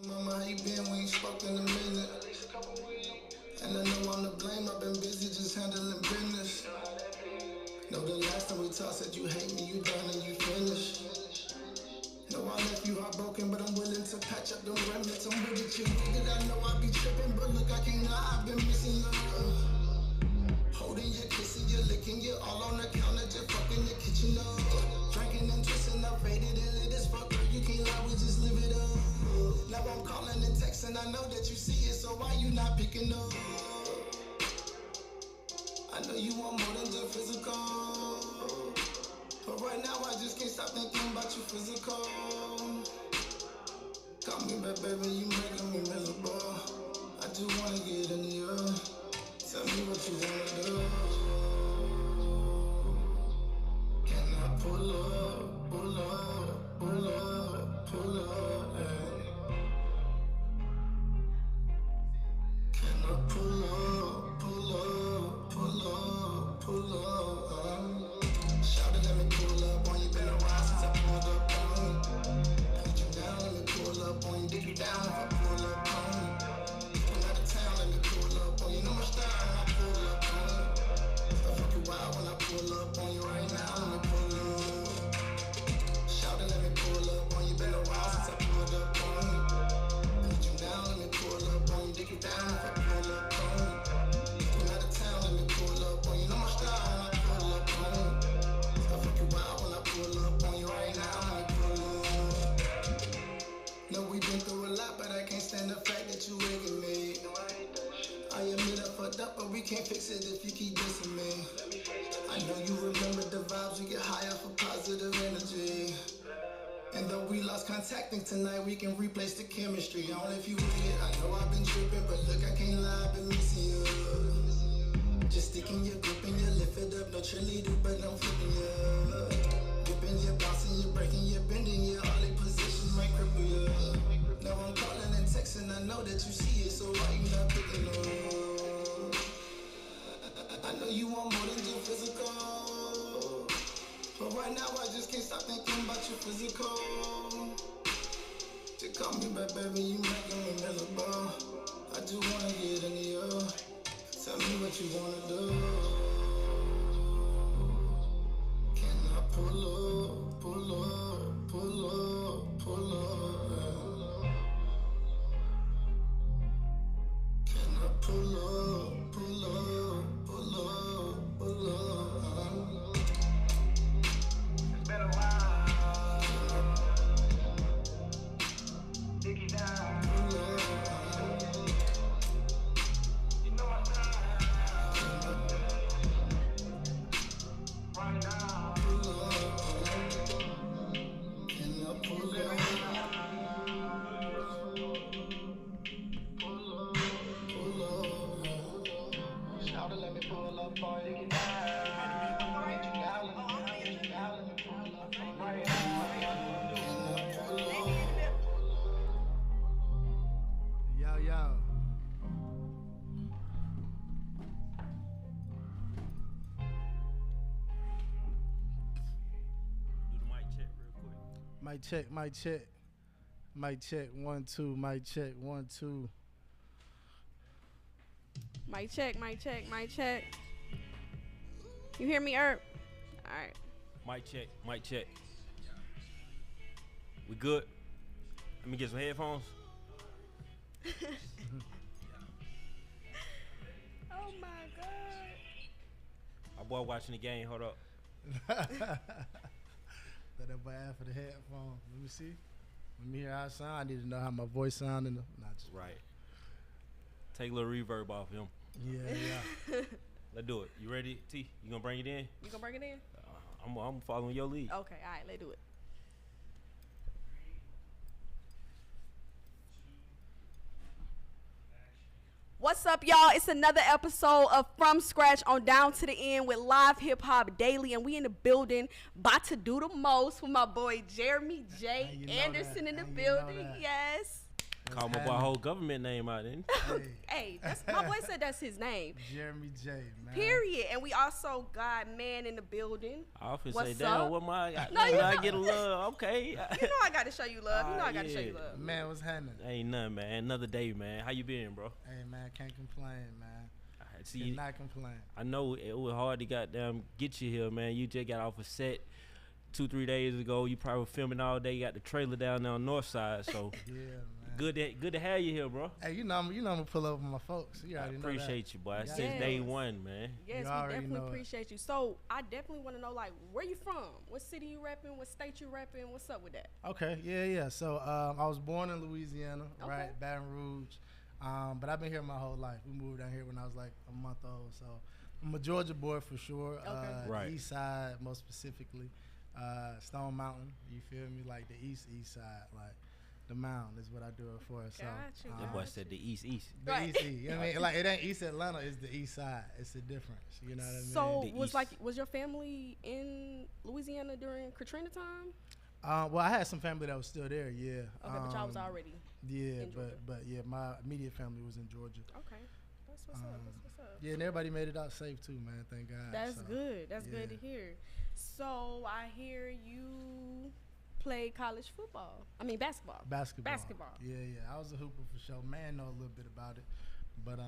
Mama, how you been? We ain't spoken in a minute. And I know I'm to blame. I've been busy just handling business. Know the last time we talked said you hate me, you done and you finished. No, I left you heartbroken, but I'm willing to patch up them remnants. I'm with you, nigga. I know I be tripping, but look, I can't lie. I've been missing love. Holding you, kissing you, licking you, all on the counter, just fucking the kitchen up. Drinking and twisting, I faded and lit as fuck, girl. You can't lie, we just live it up. Now I'm calling and texting, I know that you see it, so why you not picking up? I know you want more than just physical, but right now I just can't stop thinking about you physical. Call me back, baby, you making me miserable. I just wanna get in the air. Tell me what you wanna do. Can I pull up, pull up, pull up, pull up, hey. Can I pull up, pull up, pull up, pull up, Shout it, let me pull up on you. Been a while since I pulled up on you. Put you down, let me pull up on you. Dig you down if I pull up on you. Pull out of town, let me pull up on you. Know my style. When I pull up on you right now, let me pull up. Shout it, let me pull up on you. Been a while since I pulled up on you. Put you down, let me pull up on you. Dig you down if I pull up on you. Pull out of town, let me pull up on you. Know my style when I pull up on you. I fuck you wild when I pull up on you right now, let me pull up. Know we been through a lot, but I can't stand the fact that you waking me. I admit I fucked up, but we can't fix it if you keep dissing me. I know you remember the vibes, we get higher for positive energy. And though we lost contact, think tonight we can replace the chemistry. Only if you with it, I know I've been tripping, but look, I can't lie, I've been missing you. Just sticking your grip and you lift it up, no cheerleader, but I'm flipping you. Whipping you, bouncing you, breaking you, bending you, all the positions might cripple you. Now I'm calling and texting, I know that you see it, so why you not picking up? I know you want more than just physical, but right now I just can't stop thinking about you physical. Just call me back, baby, you making me miserable. I just wanna get in the air. Tell me what you wanna do. Can I pull up, pull up, pull up, pull up? Can I pull up, pull up, pull up, pull up? It's been a while. Dig it down. Pull up. You know my time. Right now. Pull up. Can I pull up? Let me pull up on you. Yo, yo. Do the mic check real quick. Mic check, mic check. Mic check, 1, 2, mic check, 1, 2. Mic check, mic check, mic check. You hear me, Erp? All right. Mic check, mic check. We good? Let me get some headphones. Oh my God. My boy watching the game. Hold up. That boy asked for the headphone. Let me see. Let me hear how I sound. I need to know how my voice sound. Not just Right. Take a little reverb off him. Yeah. Let's do it. You ready, T? You gonna bring it in? You gonna bring it in? I'm following your lead. Okay, all right, let's do it. What's up, y'all? It's another episode of From Scratch on Down to the End with Live Hip Hop Daily, and we in the building, about to do the most with my boy Jeremy J. Anderson in the building. Yes. Call my boy happening? whole government name out, didn't Hey, Hey, that's my boy said that's his name. Jeremy J, man. Period. And we also got man in the building. I often What's say, damn, up? what my No, you I know- get a love, okay. You know I got to show you love. You know I got to show you yeah. love. Man, what's happening? Ain't nothing, man. Another day, man. How you been, bro? Hey, man, can't complain, man. I see. Cannot complain. I know it was hard to goddamn get you here, man. You just got off a set 2-3 days ago. You probably were filming all day. You got the trailer down there on North Side, so Yeah, man. good to have you here, bro. Hey, you know I'm gonna pull up with my folks. You I already know appreciate you, boy. Yeah. Since day Yes. one, man. Yes, You we already definitely know it. appreciate you. So I definitely want to know, like, where you from? What city you repping? What state you repping? What's up with that? that. Okay, yeah. So I was born in Louisiana, Okay. right, Baton Rouge. But I've been here my whole life. We moved down here when I was like a month old. So I'm a Georgia boy for sure. Okay. Right. East side, most specifically. Stone Mountain, you feel me? Like the east side, like the mountain is what I do it for. So Got you, That boy said the East. the Right. east, you know what I mean? Like it ain't East Atlanta, it's the east side. It's the difference. You know what I mean? So The East. was your family in Louisiana during Katrina time? Well, I had some family that was still there, yeah. Okay, but y'all was already. Yeah, in Georgia. but yeah, my immediate family was in Georgia. Okay, that's what's up. That's what's up. Yeah, and everybody made it out safe too, man. Thank God. That's So, good. That's good to yeah. hear. So I hear you play college football. I mean basketball. Basketball. Yeah. I was a hooper for sure. Man, know a little bit about it, but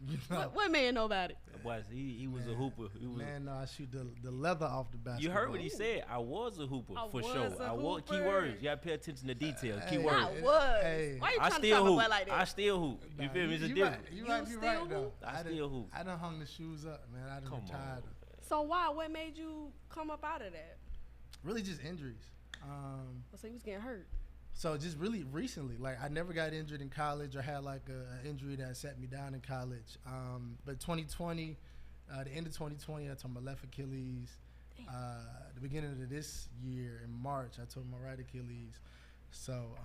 you know, What man know about it? That boy, he was a Man. hooper. He was. man, no, I shoot the leather off the basketball. You heard what he said. I was a hooper I for was sure. a I was hooper. keywords. You gotta pay attention to details. Hey. Keywords. I was. Hey. Why you I trying to still talk about hoop. like that? I still hoop. You Nah, feel me? It's a you difference. Right. You You right. You still right though. hoop? I still hoop. I done hung the shoes up, man. I done Come retired on. them. So why? What made you come up out of that? Really, just injuries. So you was getting hurt. So just really recently, like I never got injured in college or had like a injury that set me down in college. But 2020, the end of 2020, I tore my left Achilles. The beginning of this year in March, I tore my right Achilles. So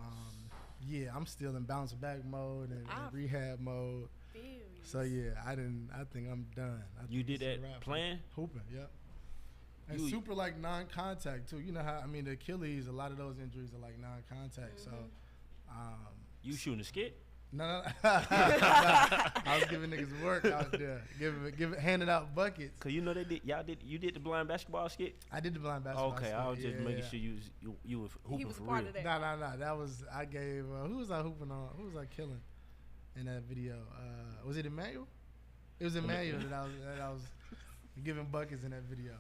yeah, I'm still in bounce back mode and rehab mode. Feel you. So yeah, I think I'm done. I You think did it's a that wrap. playing? Hooping, yep. And You- super like non-contact too. You know how the Achilles, a lot of those injuries are like non-contact. So You shooting a skit? no. I was giving niggas work out there, handing out buckets. Cause you know you did the blind basketball skit. I did the blind basketball. Okay, I was skit, just yeah, making yeah. sure you was hooping He was for a part real. of that. No. That was I gave. Who was I hooping on? Who was I killing in that video? Was it Emmanuel? It was Emmanuel that I was giving buckets in that video.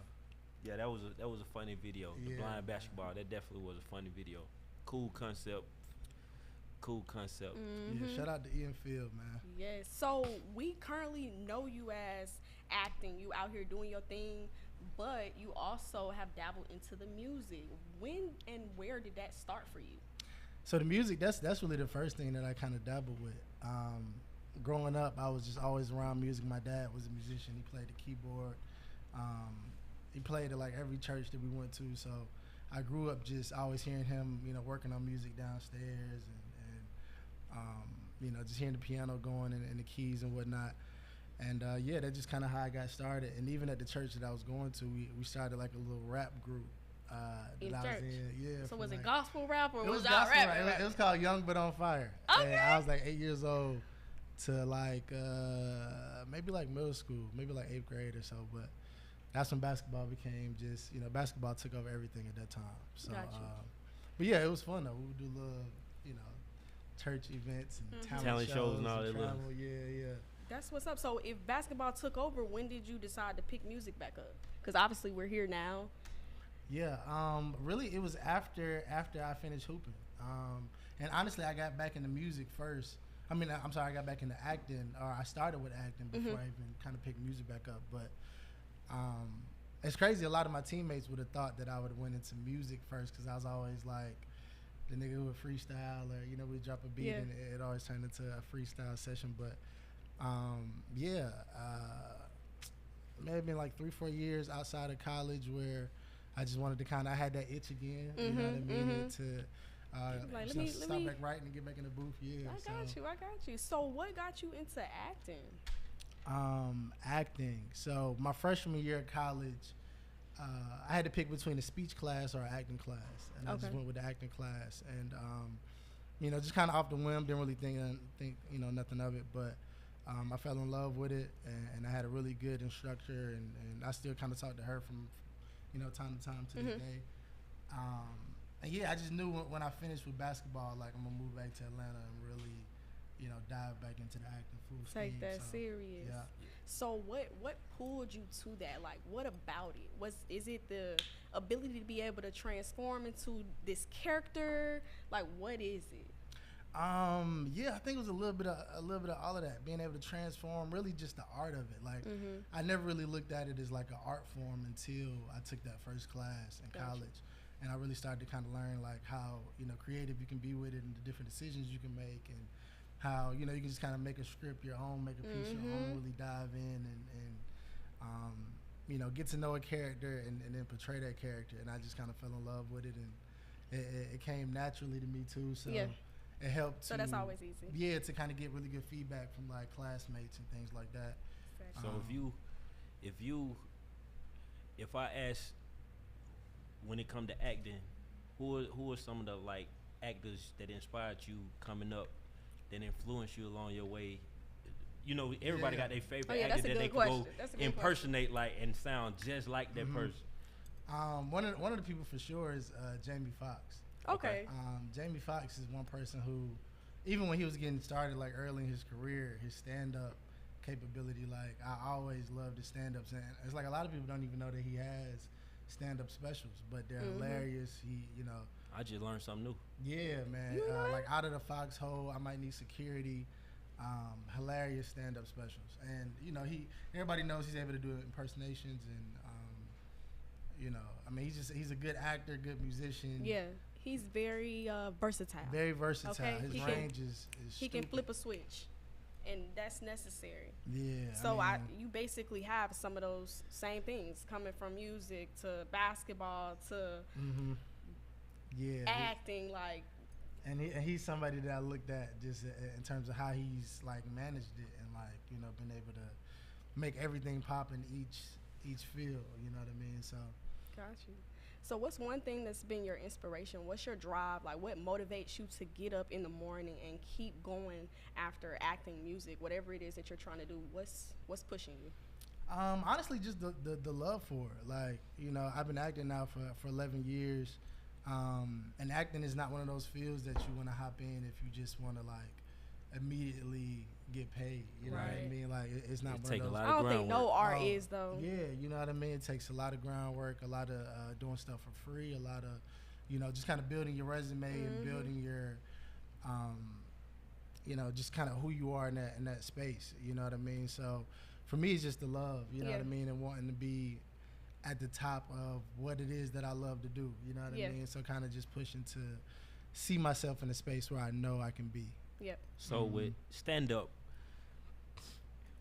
Yeah, that was a funny video. The Yeah. blind basketball, that definitely was a funny video. Cool concept. Yeah, shout out to Ian Field, man. Yes. So we currently know you as acting. You out here doing your thing, but you also have dabbled into the music. When and where did that start for you? So the music, that's really the first thing that I kind of dabbled with. Growing up, I was just always around music. My dad was a musician. He played the keyboard. He played at like every church that we went to. So I grew up just always hearing him, working on music downstairs and just hearing the piano going and the keys and whatnot. And yeah, that's just kind of how I got started. And even at the church that I was going to, we started like a little rap group. In that I church? was in. Yeah. So from, was it like, gospel rap or it was was y'all gospel rapping? rap. It was called Young But On Fire. Okay. And I was like 8 years old to like maybe like middle school, maybe like 8th grade or so. But that's when basketball became just, basketball took over everything at that time. So, Gotcha. but yeah, it was fun though. We would do little, church events and talent shows and all that little- travel. Yeah. That's what's up. So if basketball took over, when did you decide to pick music back up? Because obviously we're here now. Yeah, really, it was after I finished hooping. And honestly, I got back into music first. I mean, I'm sorry, I got back into acting, or I started with acting before I even kind of picked music back up. But it's crazy. A lot of my teammates would have thought that I would have went into music first because I was always like the nigga who would freestyle, or we drop a beat Yeah. and it always turned into a freestyle session. But maybe like 3-4 years outside of college where I just wanted to I had that itch again, you know what I mean? To Like, just let me- stop back writing and get back in the booth. Yeah, I got you. So what got you into acting? Acting. So my freshman year of college, I had to pick between a speech class or an acting class, and I just Okay. went with the acting class. And you know, just kind of off the whim, didn't really think you know nothing of it, but I fell in love with it, and I had a really good instructor, and I still kind of talk to her from, you know, time to time to this day. And yeah, I just knew when I finished with basketball, like I'm gonna move back to Atlanta and really, you know, dive back into the acting full steam. Take that serious. Yeah. So what pulled you to that? Like, what about it? Is it the ability to be able to transform into this character? Like, what is it? Yeah, I think it was a little bit of all of that. Being able to transform, really just the art of it. Like, I never really looked at it as like an art form until I took that first class in college, and I really started to kind of learn like how, you know, creative you can be with it and the different decisions you can make, and how, you know, you can just kind of make a script your own, make a piece your own, really dive in and you know, get to know a character and then portray that character. And I just kind of fell in love with it, and it came naturally to me too. So. Yeah. It helped. So that's always easy. Yeah, to kind of get really good feedback from like classmates and things like that. So if I ask, when it come to acting, who are some of the like actors that inspired you coming up, that influenced you along your way? You know, everybody got their favorite actor that they can go impersonate like and sound just like that person. One of the people for sure is Jamie Foxx. Okay. Jamie Foxx is one person who, even when he was getting started, like early in his career, his stand-up capability, like I always loved his stand-ups, and it's like a lot of people don't even know that he has stand-up specials, but they're hilarious. He, you know, I just learned something new. Yeah, man. Like Out of the Foxhole, I Might Need Security. Hilarious stand-up specials, and you know, everybody knows he's able to do impersonations, and you know, I mean, he's a good actor, good musician. Yeah. He's very versatile. Very versatile. Okay? His range is he can flip a switch, and that's necessary. Yeah. So you basically have some of those same things coming from music to basketball to acting, like. And he's somebody that I looked at just in terms of how he's like managed it and like, you know, been able to make everything pop in each field. You know what I mean? So. Got you. So what's one thing that's been your inspiration? What's your drive? Like, what motivates you to get up in the morning and keep going after acting, music, whatever it is that you're trying to do? What's pushing you? Honestly, just the love for it. Like, you know, I've been acting now for 11 years. And acting is not one of those fields that you want to hop in if you just want to like immediately get paid. You know what I mean? Like, it's not one of those. I don't think no art is though. Yeah, you know what I mean? It takes a lot of groundwork, a lot of doing stuff for free, a lot of, you know, just kind of building your resume and building your, you know, just kind of who you are in that space. You know what I mean? So for me, it's just the love, you know what I mean? And wanting to be at the top of what it is that I love to do. You know what I mean? So kind of just pushing to see myself in a space where I know I can be. Yep. So with stand up,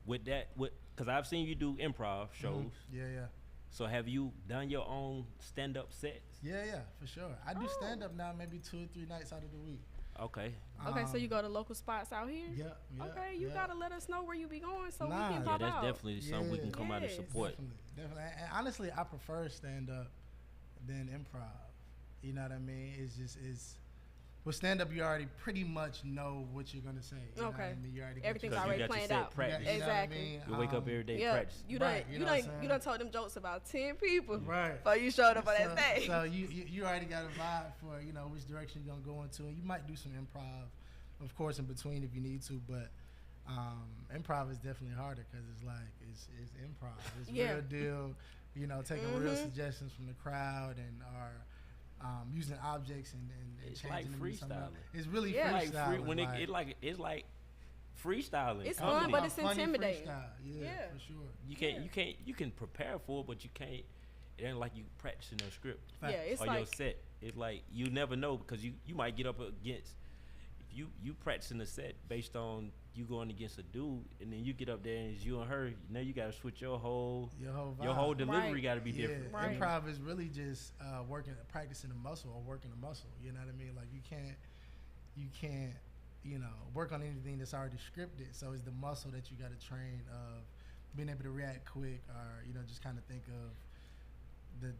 because I've seen you do improv shows. Yeah. So have you done your own stand up sets? Yeah, for sure. I do stand up now maybe 2 or 3 nights out of the week. Okay. Okay, so you go to local spots out here? Yeah. Okay, you gotta let us know where you be going so we can yeah, pop that's out. definitely something we can come out and support. Definitely. And honestly, I prefer stand up than improv. You know what I mean? With stand up, you already pretty much know what you're gonna say. You know what I mean? You already everything's already planned out. Exactly. You wake up every day practice. You done told them jokes about 10 people. Right. Before you showed up on that stage. So you already got a vibe for, you know, which direction you're gonna go into, and you might do some improv, of course, in between if you need to, but improv is definitely harder because it's improv. It's real deal. You know, taking real suggestions from the crowd and using objects and it's changing like them freestyling. It's really freestyling. It's like freestyling. It's fun, but it's intimidating. Yeah, for sure. You can prepare for it, but you can't. It ain't like you practicing a script. Yeah, it's or like your set. It's like you never know because you might get up against. If you practicing a set based on you going against a dude, and then you get up there and it's you and her. Now you got to switch your whole delivery got to be different. Right. Improv is really just practicing a muscle or working a muscle. You know what I mean? Like you can't, you know, work on anything that's already scripted. So it's the muscle that you got to train of being able to react quick, or you know, just kind of think of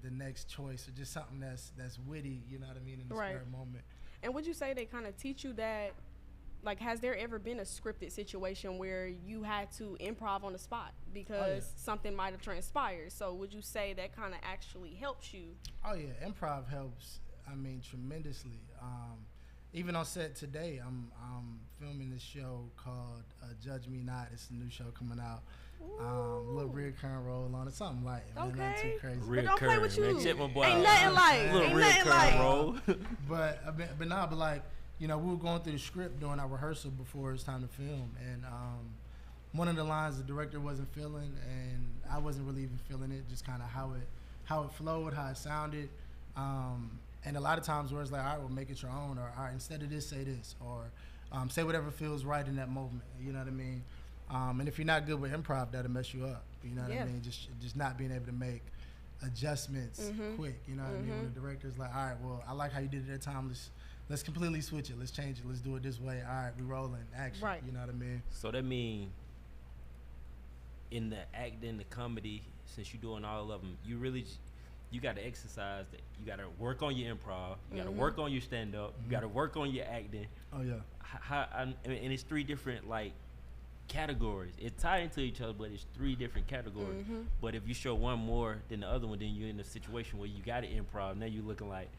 the next choice or just something that's witty. You know what I mean? In the spur moment. And would you say they kind of teach you that? Like, has there ever been a scripted situation where you had to improv on the spot because something might have transpired? So would you say that kind of actually helps you? Oh yeah, improv helps. I mean, tremendously. Even on set today, I'm filming this show called Judge Me Not. It's a new show coming out. Little reoccurring role on it, something light, man, not too crazy. But don't play with you. Man, check my boy Ain't out. nothing like. Little Ain't nothing reoccurring like. role. But like, you know, we were going through the script during our rehearsal before it was time to film, and one of the lines the director wasn't feeling, and I wasn't really even feeling it, just kind of how it flowed, how it sounded, and a lot of times where it's like, all right, well, make it your own, or all right, instead of this, say this, or say whatever feels right in that moment. You know what I mean? And if you're not good with improv, that'll mess you up. You know what I mean? Just not being able to make adjustments quick. You know what I mean? When the director's like, all right, well, I like how you did it that time. Let's completely switch it. Let's change it. Let's do it this way. All right, we rolling. Action. Right. You know what I mean? So that mean in the acting, the comedy, since you're doing all of them, you got to exercise that. You got to work on your improv. You got to work on your stand-up. You got to work on your acting. Oh yeah. And it's 3 different like categories. It's tied into each other, but it's 3 different categories. But if you show one more than the other one, then you're in a situation where you got to improv. Now you're looking like,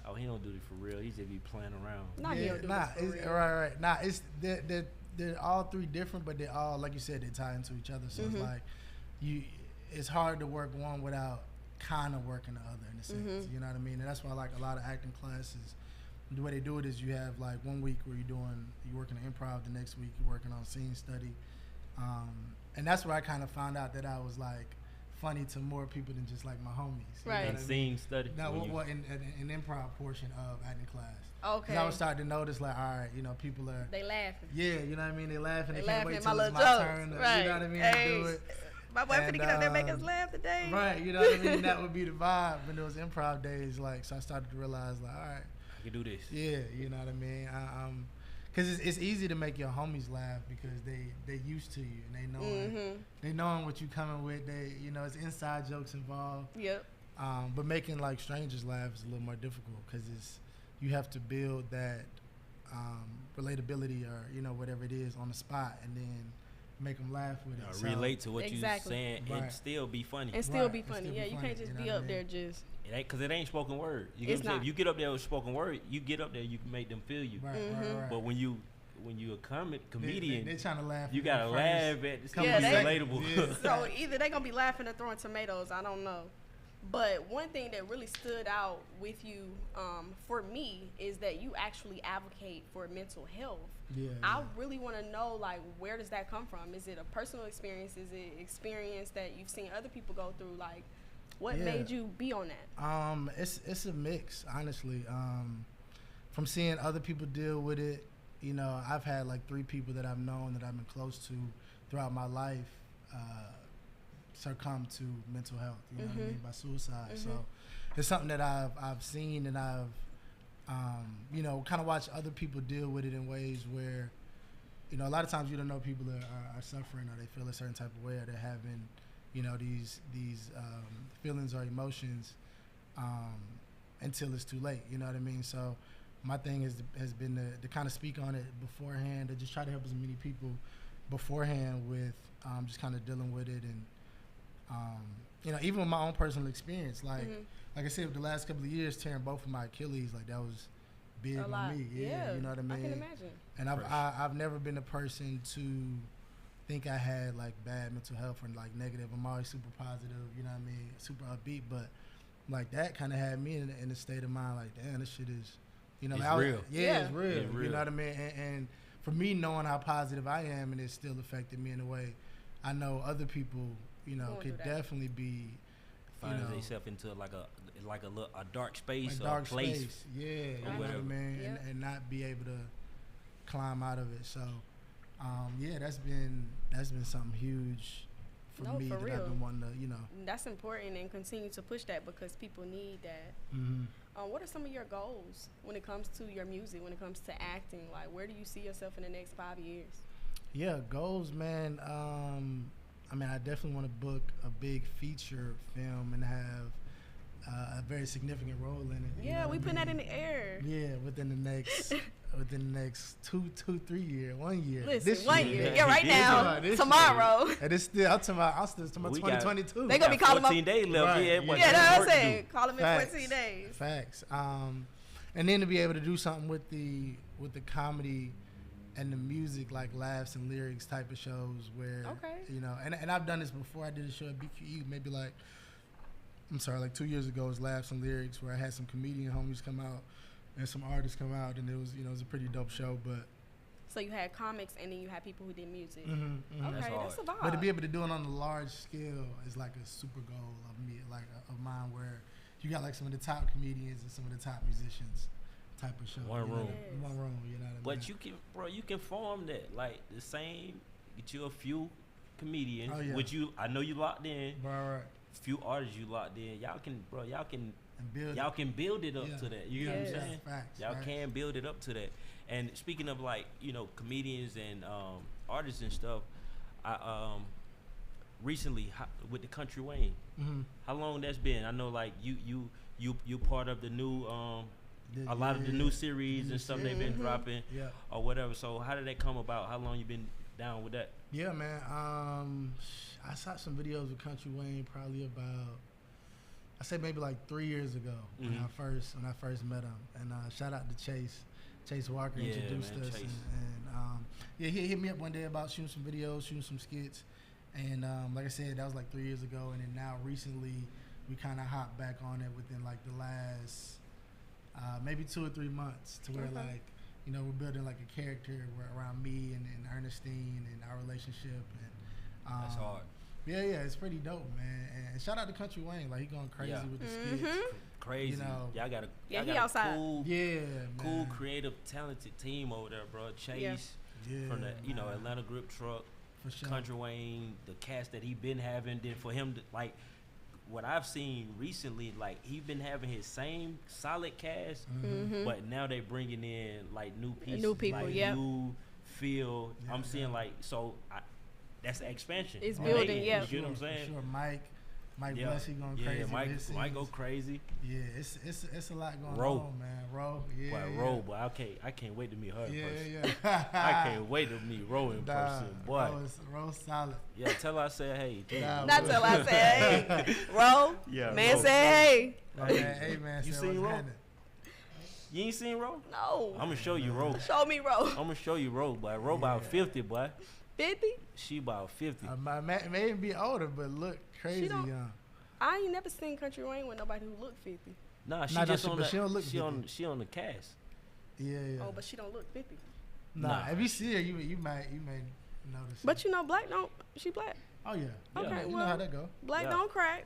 oh, he don't do it for real. He just be playing around. Right. Nah, it's they're all 3 different, but they're all, like you said, they tie into each other. So it's like it's hard to work one without kind of working the other in a sense. You know what I mean? And that's why, like, a lot of acting classes, the way they do it is you have like 1 week where you're working on improv, the next week you're working on scene study, and that's where I kind of found out that I was like funny to more people than just like my homies. Right. And scene study. No, in improv portion of acting class. Okay. 'Cause I was starting to notice, like, all right, you know, people are. They laughing. Yeah, you know what I mean? They laughing. They laughing can't wait at my till it's little my jokes. turn. Right. You know what I mean? Hey, To do it. my boy finna get up there and make us laugh today. Right, you know what I mean? That would be the vibe when those improv days, like, so I started to realize, like, all right. I can do this. Yeah, you know what I mean? Because it's easy to make your homies laugh because they used to you and they knowing what you coming with. They, you know, it's inside jokes involved. Yep. But making like strangers laugh is a little more difficult because you have to build that relatability or, you know, whatever it is on the spot and then make them laugh with it. So, relate to what you're Exactly. saying and still be funny. And still Right, be and funny. still Yeah, be you funny, can't just you know be what I up mean? there just. It ain't, cause it ain't spoken word. You get It's what I'm saying? not. If you get up there with spoken word, you get up there, you can make them feel you. Right. But when you a comedian, they trying to laugh. you at gotta the laugh first at it. couple Yeah, Yeah, be they- relatable. Yeah. So either they gonna be laughing or throwing tomatoes. I don't know. But one thing that really stood out with you, for me, is that you actually advocate for mental health. Yeah. I really want to know, like, where does that come from? Is it a personal experience? Is it experience that you've seen other people go through? Like, what Yeah. made you be on that? It's a mix, honestly. From seeing other people deal with it, you know, I've had like 3 people that I've known that I've been close to throughout my life succumb to mental health. You know what I mean? By suicide. So it's something that I've seen and I've you know, kind of watched other people deal with it in ways where, you know, a lot of times you don't know people are suffering or they feel a certain type of way or they're having, you know, these feelings or emotions until it's too late. You know what I mean? So my thing has been to kind of speak on it beforehand, to just try to help as many people beforehand with just kind of dealing with it and you know, even with my own personal experience, like I said, with the last couple of years, tearing both of my Achilles, like that was big A lot. on me. Yeah, you know what I mean. I can imagine. And I've never been a person to think I had like bad mental health or like negative. I'm always super positive, you know what I mean, super upbeat. But like that kind of had me in a state of mind like, damn, this shit is, you know, It's like, real. It's real. It's real. You know what I mean? And for me, knowing how positive I am, and it still affected me in a way, I know other people, you know, Going could through that. definitely be, Find you know, themselves into like a dark space a or dark a place. space. Yeah, you know what I whatever. mean? Yep. And not be able to climb out of it. So, yeah, that's been something huge for No, me for that real. I've been wanting to, you know. That's important, and continue to push that because people need that. What are some of your goals when it comes to your music, when it comes to acting? Like, where do you see yourself in the next 5 years? Yeah, goals, man. I mean, I definitely want to book a big feature film and have a very significant role in it. Yeah, we putting that in the air. Yeah, within the next 3 year, 1 year. Listen, this 1 year. year. Yeah, right now. Tomorrow. And it's still, I'm talking about 2022. They gonna be calling 14 days left. Right. Yeah, Yeah, that's what I'm saying. saying. Call them in Facts. 14 days. Facts. And then to be able to do something with the comedy and the music, like laughs and lyrics type of shows where, and I've done this before. I did a show at BQE maybe like 2 years ago. It was laughs and lyrics where I had some comedian homies come out and some artists come out, and it was a pretty dope show. But so you had comics and then you had people who did music. Mm-hmm. Okay, that's a vibe. But to be able to do it on a large scale is like a super goal of me, like of mine, where you got like some of the top comedians and some of the top musicians type of show. One room. One room, you know what I mean? But you can form that, like the same, get you a few comedians, which I know you locked in. Right. Few artists you locked in. Y'all can build it up to that. You know what I'm saying? Facts, y'all can build it up to that. And speaking of like, comedians and artists and stuff, I recently with the Country Wayne. Mm-hmm. How long that's been? I know like you part of the new a lot of the new series and stuff they've been dropping or whatever. So how did that come about? How long you been down with that? Yeah, man. I saw some videos with Country Wayne probably about, I say maybe like 3 years ago when I first met him. And shout out to Chase Walker introduced us. Chase. And he hit me up one day about shooting some videos, shooting some skits. And like I said, that was like 3 years ago. And then now recently we kind of hopped back on it within like the last maybe 2 or 3 months to where like, we're building like a character around me and Ernestine and our relationship. And that's hard. Yeah, it's pretty dope, man. And shout out to Country Wayne, like he going crazy with the skits. Crazy. Y'all got he a outside. cool, creative, talented team over there, bro. Chase from the Atlanta Grip Truck, for sure. Country Wayne, the cast that he been having. Then for him to like, what I've seen recently, like he been having his same solid cast, but now they bringing in like new pieces, new people, like new feel. I'm seeing like that's the expansion. It's building, You get what I'm saying? For sure, Mike Bless, he going crazy. Yeah, Mike go crazy. Yeah, it's a lot going Ro. on, man. Ro, Boy, I can't wait to meet her in person. Yeah. I can't wait to meet Ro in person, boy. Ro's solid. Yeah, tell her I said hey. Too. Not till I said hey. Ro, man Ro. said hey. Hey, man. You seen Ro? You ain't seen Ro? No. I'm gonna show you Ro. Show me Ro. I'm gonna show you Ro, boy. Ro about 50, boy. 50? She about 50. Maybe be older, but look crazy young. I ain't never seen Country Wayne with nobody who look 50. Nah, she don't look she 50. on the cast. Yeah. Oh, but she don't look 50. Nah, if you see her, you may notice. But she black. Oh yeah. Okay, you know how that go. Black don't crack.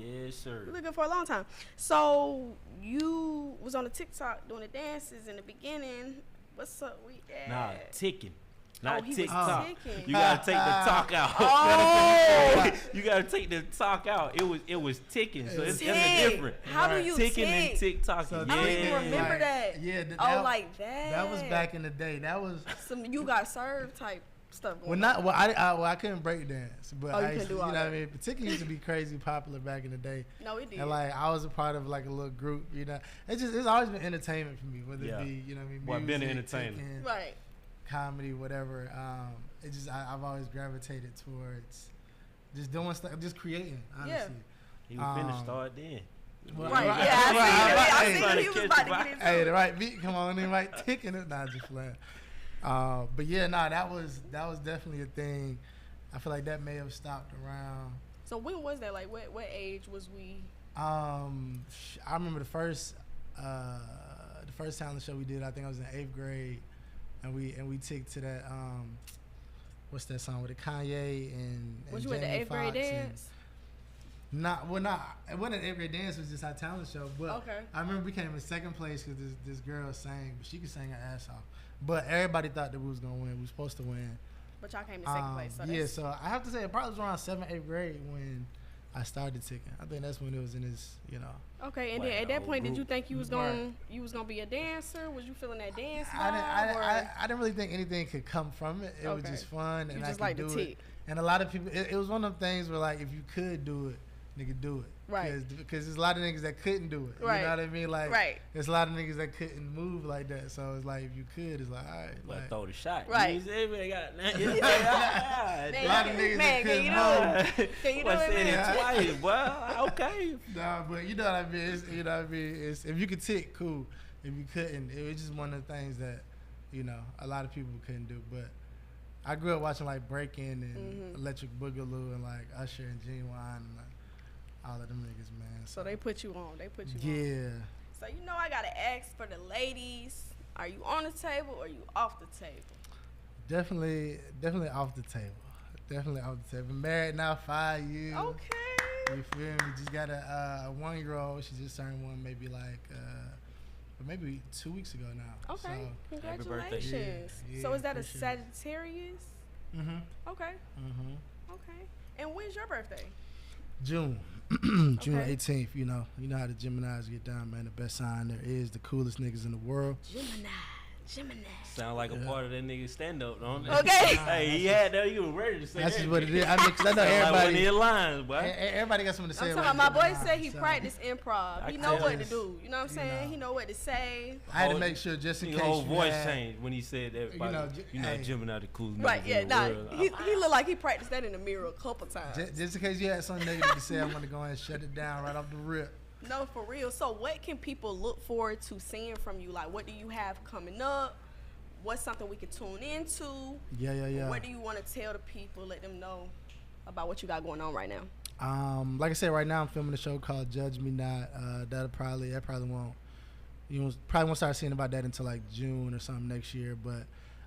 Yes, sir. We looking for a long time. So you was on the TikTok doing the dances in the beginning. What's up? Nah, ticking. Not he was TikTok. ticking. You gotta take the talk out. Oh. You gotta take the talk out. It was ticking, so it's Tick. different. How do you ticking tick? and TikTok? So I don't even remember that. Yeah. Like that. That was back in the day. That was some you got served type stuff. I couldn't break dance, but you couldn't do all what that. I mean. Particularly used to be crazy popular back in the day. No, it did. And like I was a part of like a little group. It's always been entertainment for me, whether it be Well, been music, entertainment. ticking, Right. comedy, whatever. I've always gravitated towards just doing stuff, just creating. Honestly, He was finna start then. Right. Yeah, I see he was about to get into Hey, it. the right beat, come on in, right ticking it. Nah, just playing. But yeah, that was definitely a thing. I feel like that may have stopped around. So when was that? Like, what age was we? I remember the first talent show we did. I think I was in 8th grade, and we ticked to that. What's that song with the Kanye and Was you at the Jamie 8th grade Foxx dance? It wasn't an 8th grade dance. It was just our talent show. But Okay. I remember we came in second place because this girl sang, but she could sing her ass off. But everybody thought that we was gonna win. We were supposed to win. But y'all came in second place. So Yeah, that's, so I have to say it probably was around 7th, 8th grade when I started ticking. I think that's when it was in his, okay. And then at that point, did you think you was gonna be a dancer? Was you feeling that dance vibe? I didn't really think anything could come from it. It was just fun, and You I just could like to do tick. it. And a lot of people, it was one of them things where like if you could do it, nigga, do it. Right. Because there's a lot of niggas that couldn't do it. Right. You know what I mean? Like, Right. there's a lot of niggas that couldn't move like that. So it's like, if you could, it's like, all right. Like, Like, throw the shot. Right. You know what I'm saying? Got, a lot of niggas Man, that can you couldn't do it? Can you do I it, said man? it twice, boy. Okay. nah, but you know what I mean? You know what I mean? It's, if you could tick, cool. If you couldn't, it was just one of the things that, you know, a lot of people couldn't do. But I grew up watching like Breakin' and Electric Boogaloo and like Usher and Genuine and like, all of them niggas, man. So they put you on. They put you on. Yeah. So you know I gotta ask for the ladies. Are you on the table or you off the table? Definitely off the table. Definitely off the table. Married now 5 years. Okay. You feel me? Just got a 1-year-old. She just turned one maybe like maybe 2 weeks ago now. Okay. So, Happy birthday. Congratulations. Yeah, So is that a appreciate it. Sagittarius? Okay. Okay. And when's your birthday? June. June Okay. 18th, you know how the Geminis get down, man. The best sign there is, the coolest niggas in the world. Gemini. Sound like a part of that nigga stand up, don't it? Okay. Hey, he had that. You was ready to say That's that. just what it is. I mean, 'cause I know Sound like one of everybody, your lines, boy. everybody got something to say. I'm about talking about my boy Geminis, said he so practiced improv. I He know tell what you. to do. You know what I'm saying? know. He know what to say. I had to Whole- make sure just in Your case whole you voice had- changed when he said that. hey. Gemini the coolest Right, niggas yeah, in the nah. world. He looked like he practiced that in the mirror a couple times. Just in case you had something negative to say, I want to go ahead and shut it down right off the rip. No, for real. So what can people look forward to seeing from you? Like, what do you have coming up? What's something we could tune into? Yeah. What do you want to tell the people? Let them know about what you got going on right now. Like I said, right now I'm filming a show called Judge Me Not. I probably won't. Probably won't start seeing about that until like June or something next year. But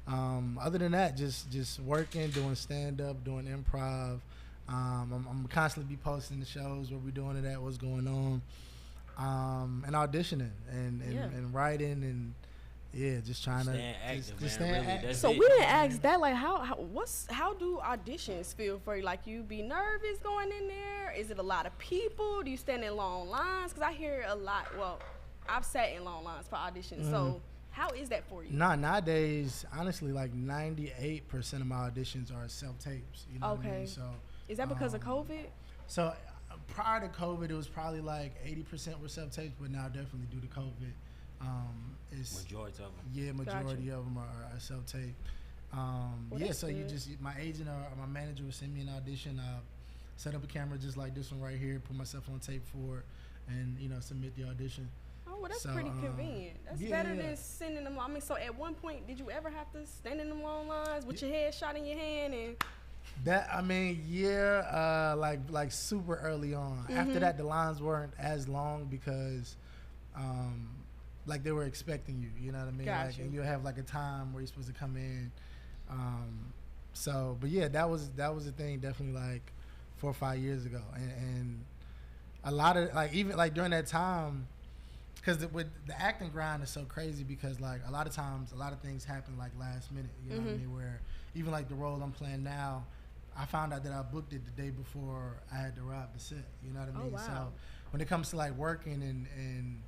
other than that, just working, doing stand up, doing improv. I'm constantly be posting the shows, where we doing it at, what's going on, and auditioning and writing and just trying Staying to active, just man, staying really. active. That's So it. we didn't ask that. Like, how do auditions feel for you? Like, you be nervous going in there? Is it a lot of people? Do you stand in long lines? Because I hear a lot. Well, I've sat in long lines for auditions. So how is that for you? Nah, nowadays, honestly, like 98% of my auditions are self-tapes. You know what I Okay. mean? So, Is that because of COVID? so prior to COVID, it was probably like 80% were self-tapes, but now definitely due to COVID, it's Majority of them. yeah, majority Gotcha. of them are self-tape. Well, Yeah, that's so you good. just, my agent or my manager would send me an audition. I set up a camera just like this one right here, put myself on tape for it, and submit the audition. Oh, well, that's So, pretty convenient. That's yeah, better yeah. than sending them. I mean, so at one point, did you ever have to stand in them long lines with your head shot in your hand and? That, I mean, like super early on. After that, the lines weren't as long because, like they were expecting you. You know what I mean? Got Like, you. and you'll have like a time where you're supposed to come in. So, but yeah, that was a thing definitely like 4 or 5 years ago, and a lot of like even like during that time, because with the acting grind is so crazy because like a lot of times a lot of things happen like last minute. You know what I mean? Where even like the role I'm playing now, I found out that I booked it the day before I had to rob the set. You know what I Oh, mean? wow. So when it comes to like working and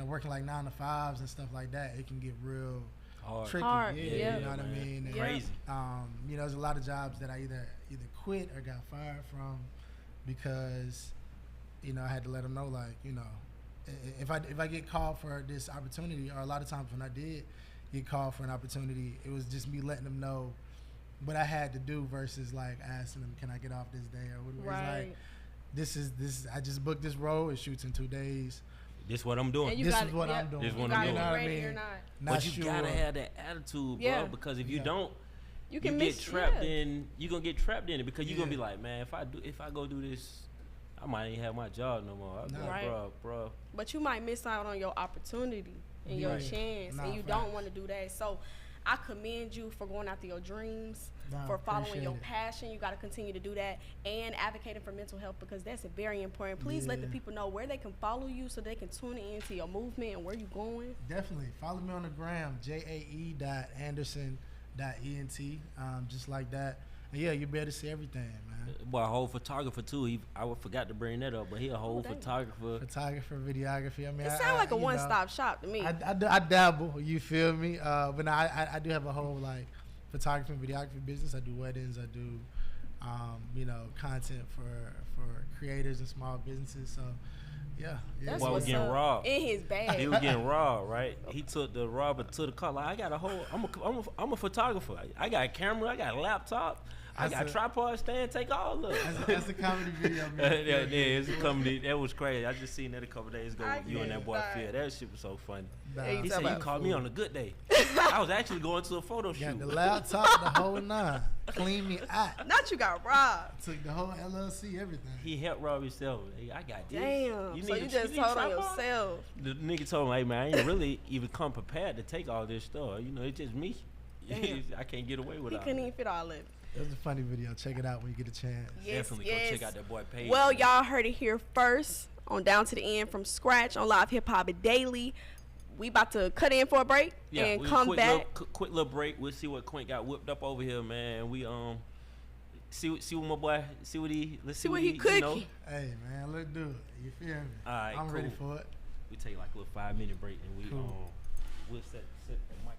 working like 9 to 5s and stuff like that, it can get real Hard. tricky. Hard, Yeah, yeah. you know what I man. mean? And, Yeah. Crazy. there's a lot of jobs that I either quit or got fired from because I had to let them know, like, if I get called for this opportunity, or a lot of times when I did get called for an opportunity, it was just me letting them know what I had to do versus like asking them, can I get off this day, or what. Right. It's like, this is I just booked this role, it shoots in 2 days. This what I'm doing. And you This got is what I'm doing. This You what got I'm to doing. be You know what I ready mean? or not. Not But you sure. gotta have that attitude, bro. Yeah. Because if you Yeah. don't, You you can get miss trapped yeah. in. You gonna get trapped in it because you're gonna be Yeah. like, man, if I go do this, I might ain't have my job no more. I'm Nah. like, Right. bro. But you might miss out on your opportunity and your Right. chance, Nah, and you facts. don't want to do that. So I commend you for going after your dreams, Nah, for following appreciate your it. passion. You got to continue to do that, and advocating for mental health, because that's very important. Please let the Yeah. people know where they can follow you so they can tune into your movement and where you're going. Definitely. Follow me on the gram, jae.anderson.ent, just like that. And yeah, you'll be able to see everything, man. Boy, a whole photographer too. I forgot to bring that up, but he a whole dang. photographer. Photographer, videography. I mean, It I- sounds like a you know, one-stop shop to me. I dabble, you feel me? But no, I do have a whole like photography and videography business. I do weddings, I do content for creators and small businesses. So yeah, That's Boy was what's getting up. robbed. In his bag. He was getting robbed, right? He took the robber to the car. Like, I got a whole. I'm a photographer. I got a camera. I got a laptop. I got a tripod stand. Take all of it. That's a comedy video. Yeah, it's a comedy. That was crazy. I just seen that a couple days ago. I You and that boy can't Phil. That shit was so funny. Nah, He said you called me on a good day. I was actually going to a photo got shoot. the laptop, the whole nine. Clean me out. Not you got robbed. Took the whole LLC, everything. He helped rob himself. Hey, I got this. Damn. So you just need told on tripod? yourself. The nigga told me, hey man, I ain't really even come prepared to take all this stuff. It's just me. Damn. I can't get away with He it. couldn't even fit all of it. It was a funny video. Check it out when you get a chance. Yes, Definitely yes. go check out that boy page. Well, man. y'all heard it here first on Down to the End from scratch on Live Hip Hop Daily. We about to cut in for a break and we come back. Quick little break. We'll see what Quint got whipped up over here, man. We see what my boy let's See what he cooking. Hey man, let's do it. You feel me? All right, I'm ready cool. for it. We take like a little 5-minute break and we Cool. we'll set the mic.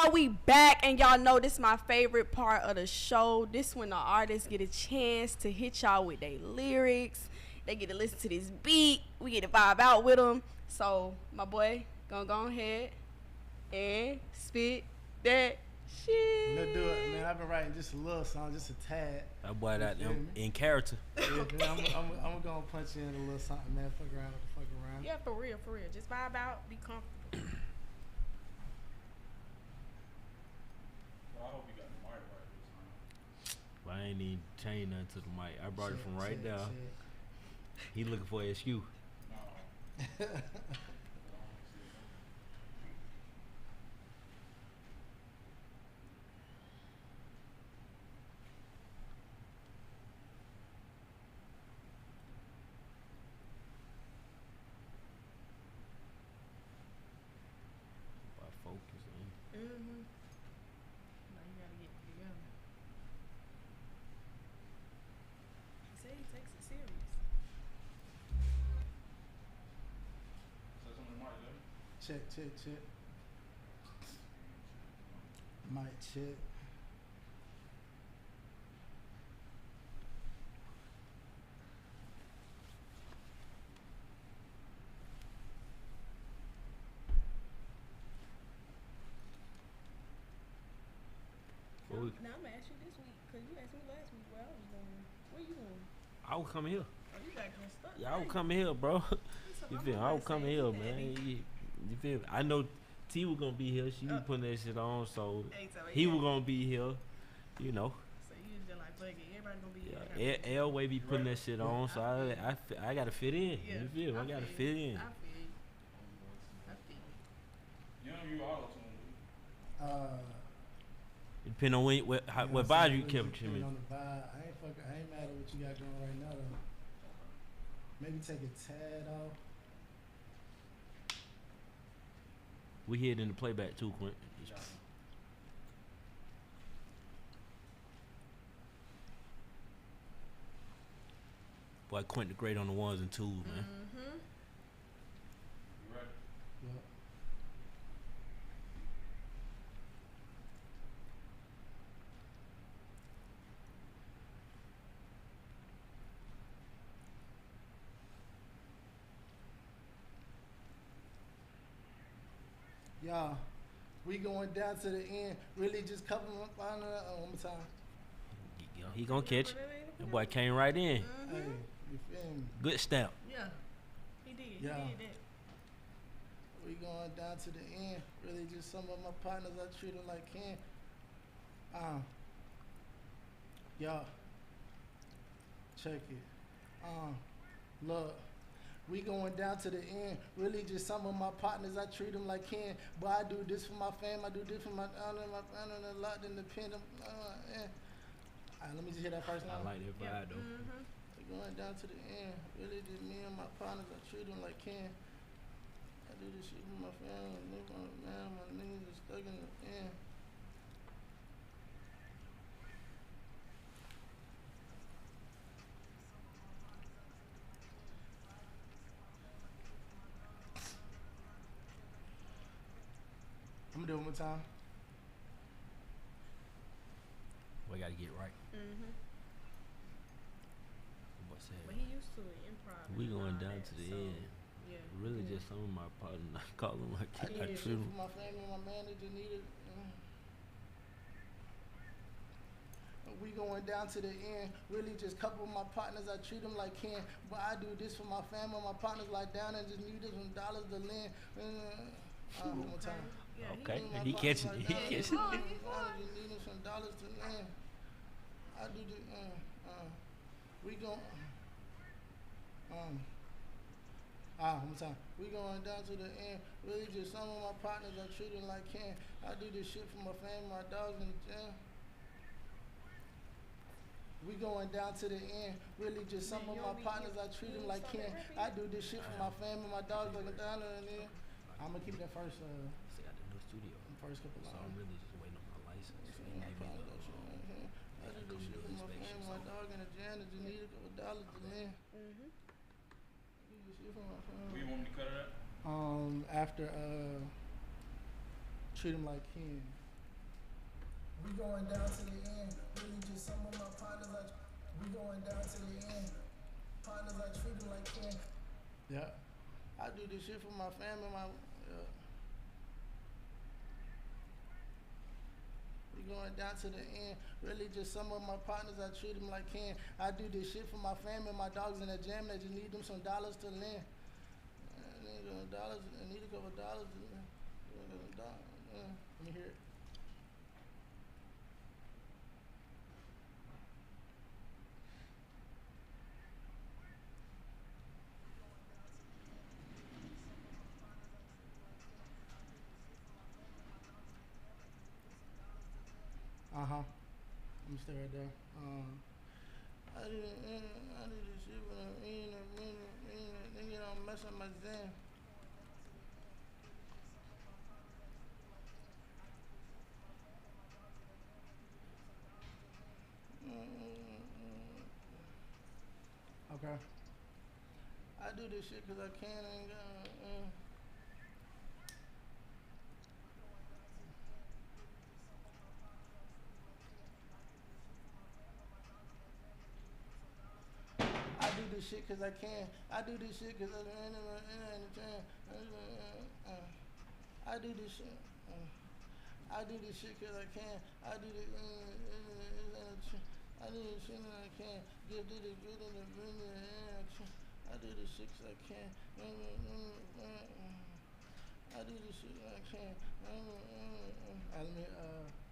y'all, we back, and y'all know this is my favorite part of the show. This when the artists get a chance to hit y'all with their lyrics. They get to listen to this beat. We get to vibe out with them. So, my boy, gonna go ahead and spit that shit. Let's do it, man. I've been writing just a little song, just a tad. That boy that You feel me? in character. Yeah, man, I'm gonna punch you in a little something, man. Fuck around with the fuck around. Yeah, for real, for real. Just vibe out, be comfortable. I hope you got the mic right this time. But I ain't even changed nothing to the mic. I brought it from right Shit, there. shit. He looking for an SQ. No. By focus, man. Mm-hmm. Now you gotta get it together. He said he takes it serious. Say something to the mic, Jay. Check, check, check. Mic check. What we- Now I'm gonna ask you this week, cause you asked me last week where I was going. Where you going? I was coming here. Oh, you got getting stuck. Yeah, I was coming here, bro. You feel me? I was coming here, man. You feel me? I know T was gonna be here. She was putting that shit on, so he was gonna be here. You know, So you just like fuck it. Everybody gonna be yeah. Elway be putting that shit on, so I gotta fit in. Yeah, You feel me? I gotta fit in. I feel you. I feel you. You don't use auto-tune, Depending on what vibe you kept to me. On the vibe. I ain't mad at what you got going right now though. Maybe take a tad off. We hear it in the playback too, Quint. do you? Boy, Quint the great on the ones and twos, man. Mm-hmm. You ready? Yep. Y'all, we going down to the end. Really just cover my one more time. He gonna catch it. That boy came right in. Hey, you feel me? Good step. Yeah. He did. Yeah. He did that. We going down to the end. Really just some of my partners I treat them like kin. Y'all, check it. Look. We going down to the end. Really just some of my partners, I treat them like kin. But I do this for my fam, I do this for my honor, a lot independent. Alright, let me just hear that first line. I like that vibe though. Mm-hmm. We going down to the end. Really just me and my partners, I treat them like kin. I do this shit for my family, man, my niggas is stuck in the end. I'm gonna do it one more time. Boy, gotta get it right. Mm-hmm. Boy said, But he used to it, improv. we and going all down that, to the so, end. Yeah. Really just some of my partners, I call them like I do I this treat shit them. for my family, my manager needed. We going down to the end. Really just couple of my partners, I treat them like kin. But I do this for my family, my partners like down and just needed some dollars to lend. One more time. Yeah, Okay, My he partners catching it. like He down and catching it. just needed some dollars to lend. I do the, we gon' one more time. We going down to the end. Really just some of my partners, I treat them like kin. I do this shit for my family, my dogs in the gym. We going down to the end. Really just some of my partners, I treat them like kin. I do this shit for my family, my dogs like down in there. I'm gonna keep that first, See, I got the new studio, first couple so I'm lines. really just waiting on my license. I They give me do this shit for my family, my dog in the gym. Just need a couple dollars to lend. Mm-hmm. Do this shit for my Where you family. want me to cut it at? After treat them like kin. We going down to the end. Really just some of my partners. We going down to the end. Partners, I treat them like kin. Yeah. I do this shit for my family, We going down to the end. Really just some of my partners, I treat them like kin. I do this shit for my family, my dogs in the jam, they just need them some dollars to lend. I need dollars, I need a couple dollars to lend. Let me hear it. Uh-huh. Let me stay right there. I do this shit for them, nigga don't mess up my zen. Okay. I do this shit cause I can and I do this shit cause I can. I do this shit cause I do this shit. I do this shit cause I can. I do this. I do this shit cause I can. Give to the good and the bring the I do this shit cause I can. I do this shit cause I can. Let me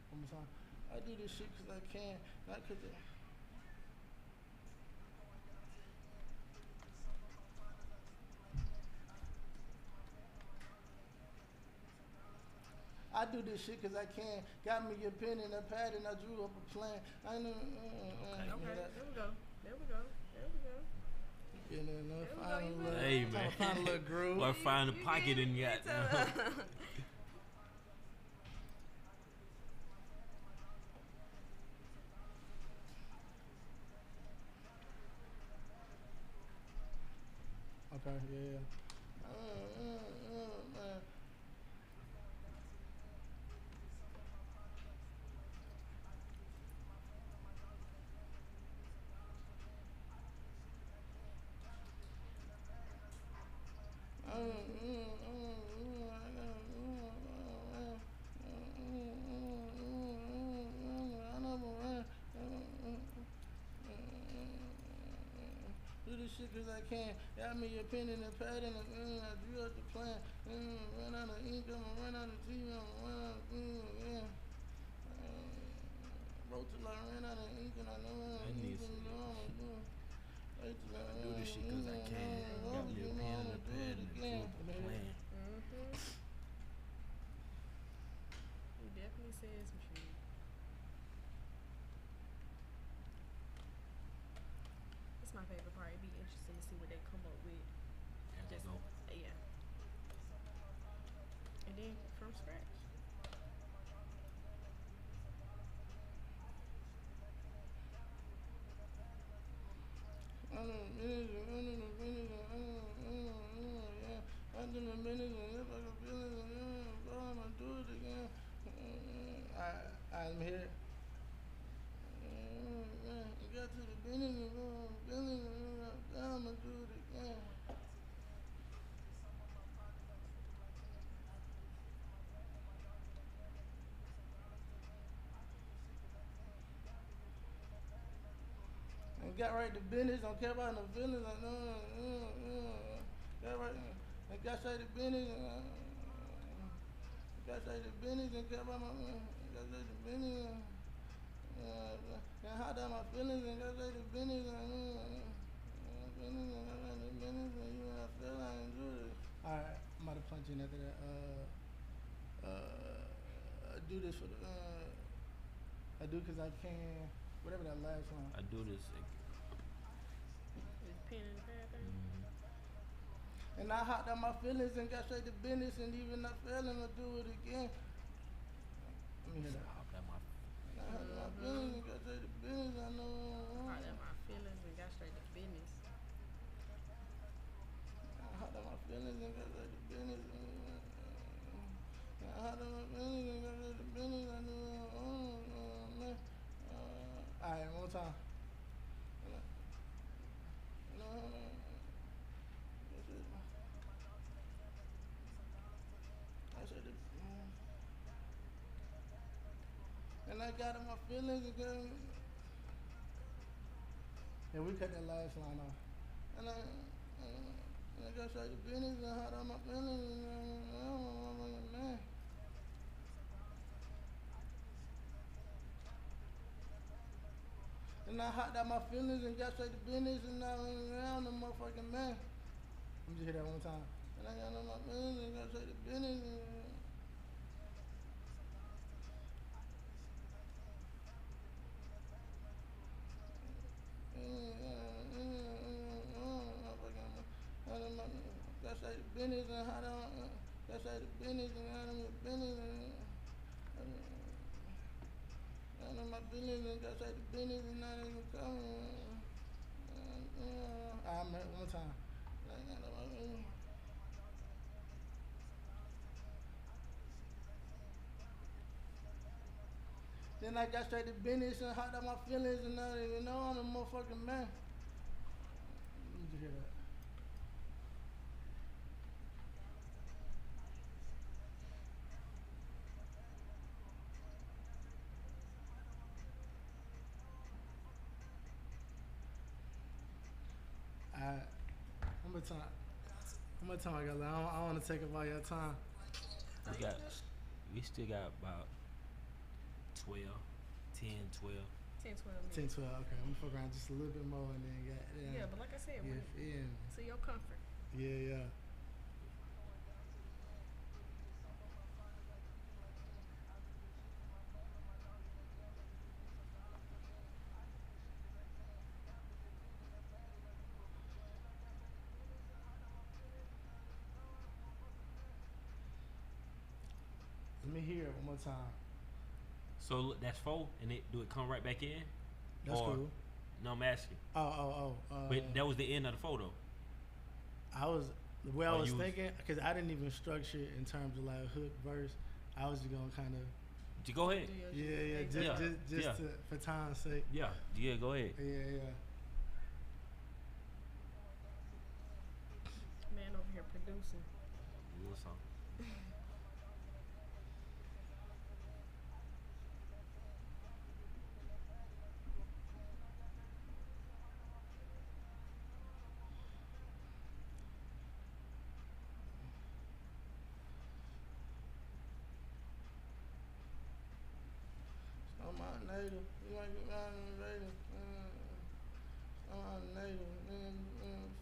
one more time. I do this shit cause I can, not cause I do this shit cause I can. Got me a pen and a pad and I drew up a plan. I know. Okay, there we go. There we go. There we go. Getting enough. There we go, Hey, man. Find a little groove. Or find a pocket and got. Okay, yeah. Do this shit cause I can. Got me a pen and a pad and I drew up the plan. Run out of ink, I'ma run out of TV, I'ma run out of yeah. Wrote till I ran out of ink and I know I need some I do this shit cause I can. Got me a pen and a pad and a plan. You definitely said some shit. It's my favorite part. It'd be interesting to see what they come up with. Just go. Yeah. And then from scratch. I'm here. Got to the business, I'ma do it again. And got right to business, don't care about no feelings. I know, got right, and got straight to business. Got straight to business and care about my, got straight to business. And how down my feelings and got straight to business. Alright, I'm about to punch in after that. I do this for the, I do cause I can, whatever that last one. I do this. With pen and pad thing. And I hopped out my feelings and got straight to business and even not failing to do it again. Let me hear that. Hop out my. I hopped out my feelings and got straight to business, I know. Hopped out my feelings and got straight to business. I hopped out my feelings and got straight to business. I hopped out my feelings and got straight to business, I know. got in my feelings again. And we cut that last line off. And I got straight to business and hot on my feelings and man. And I hopped out my feelings and got straight to business and now I'm the motherfucking man. Let me just hear that one time. And I got on my feelings and got straight to business and got straight to business and how got straight to business and out of my business and out of my business and got straight to business and now they gonna come. I'm one more time. Then I got straight to business and hopped out my feelings and now you know I'm a motherfucking man. Let me just hear that. Alright, how much time? How much time I got left? I don't want to take up all your time. We still got about 12, 10, 12. 10, 12 minutes. 10, 12, okay. I'm gonna fuck around just a little bit more and then Yeah, but like I said, yeah, to your comfort. yeah. Let me hear it one more time. So look, that's 4, and do it come right back in? That's or, cool. No, I'm asking. But that was the end of the photo. I was the way I was thinking because I didn't even structure it in terms of like hook verse. I was just gonna kind of. Go ahead. Just to, for time's sake. Yeah, go ahead. Yeah. Man over here producing. A little something. I'm my native. You might get mad at me later. I'm my native.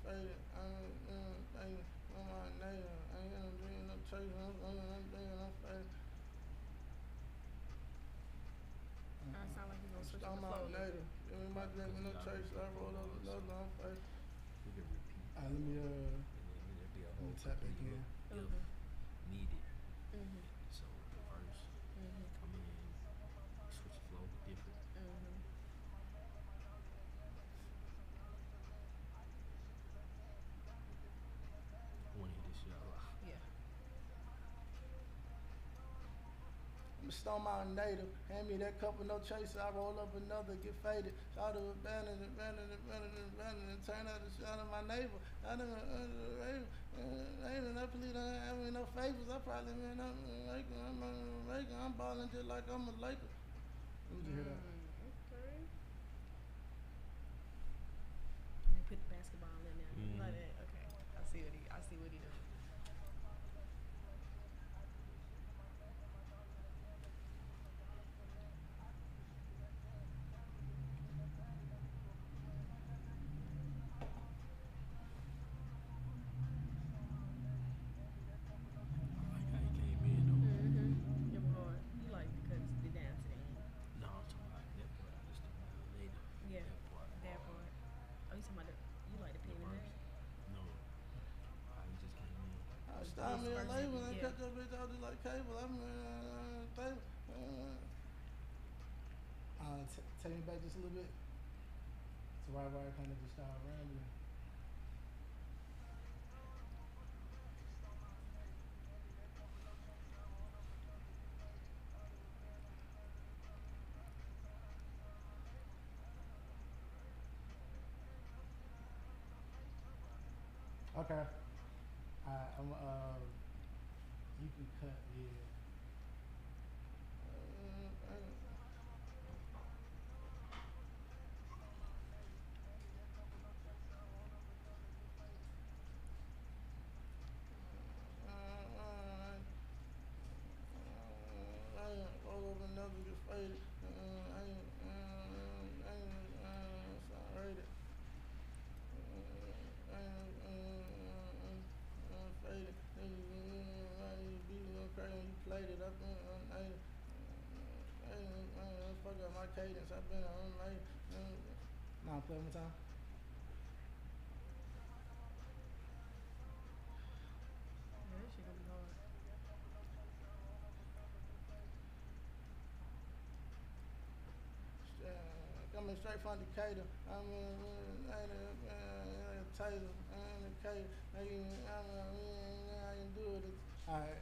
Faded. I'm my native. I ain't gonna be in no church. I'm faded. Sound like he's gonna switch I'm up the my flow. native. Give me my drink with no church. So I roll up another. I'm faded. We can repeat. Let me let me tap back in. If needed. Mhm. So the verse, come in, switch the flow, different. I want to hear this shit out loud. Yeah. I'm a Stone Mountain native. Hand me that cup with no chaser. I roll up another, get faded. Shout to abandon, turn out the shot of my neighbor. I don't I plead don't have me no favors. I probably been up I'm balling just like I'm a Laker. Let me just hear that. Okay. And put the basketball in there. Like that. Okay. I see what he doing. I like how he came in though. It was hard. You like because the dance at the end. No, I'm talking about that part. I just talking about later. Yeah. That part. Oh, you talking about you like the pen in there? No. How he just came in. I stop me a label and Yeah. cut your bitch out just like cable. I'm table. Take me back just a little bit. So why I kind of just started rambling. Okay. I'm you can cut, yeah. cadence. I've been on like. Nah, play one more time. Yeah, this shit gonna be hard. Coming straight from Decatur. I'm Taser. I'm Decatur. I can do it. All right.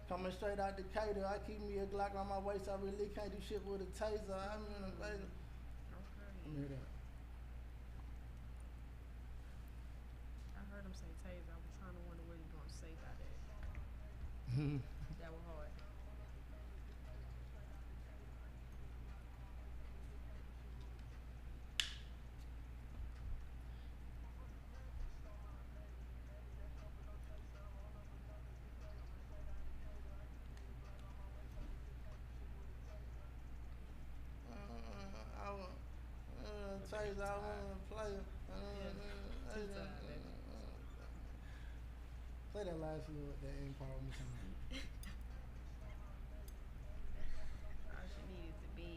Coming straight out Decatur, I keep me a Glock on my waist. I really can't do shit with a taser. I'm in a laser. Let me hear that. I heard him say taser. I was trying to wonder what he gonna say about that. That was hard. Taser, I want to play. Play that last little, that end part one more time. All she needed to be.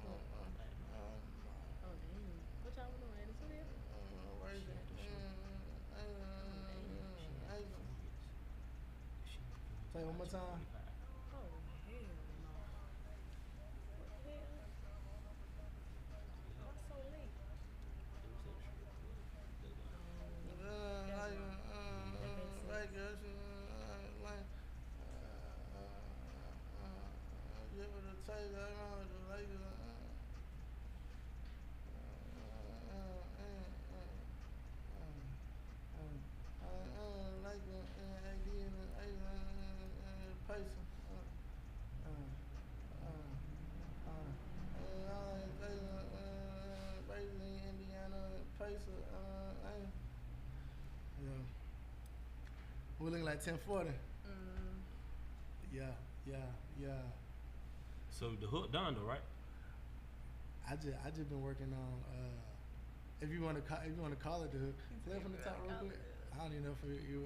Oh damn. What y'all want on Edison here? Play one more time. Oh hell no. What the hell? Why so late? We're looking like 1040. Yeah. So the hook done though, right? I just been working on if you want to call it the hook. Play it from the top real quick. I don't even know if you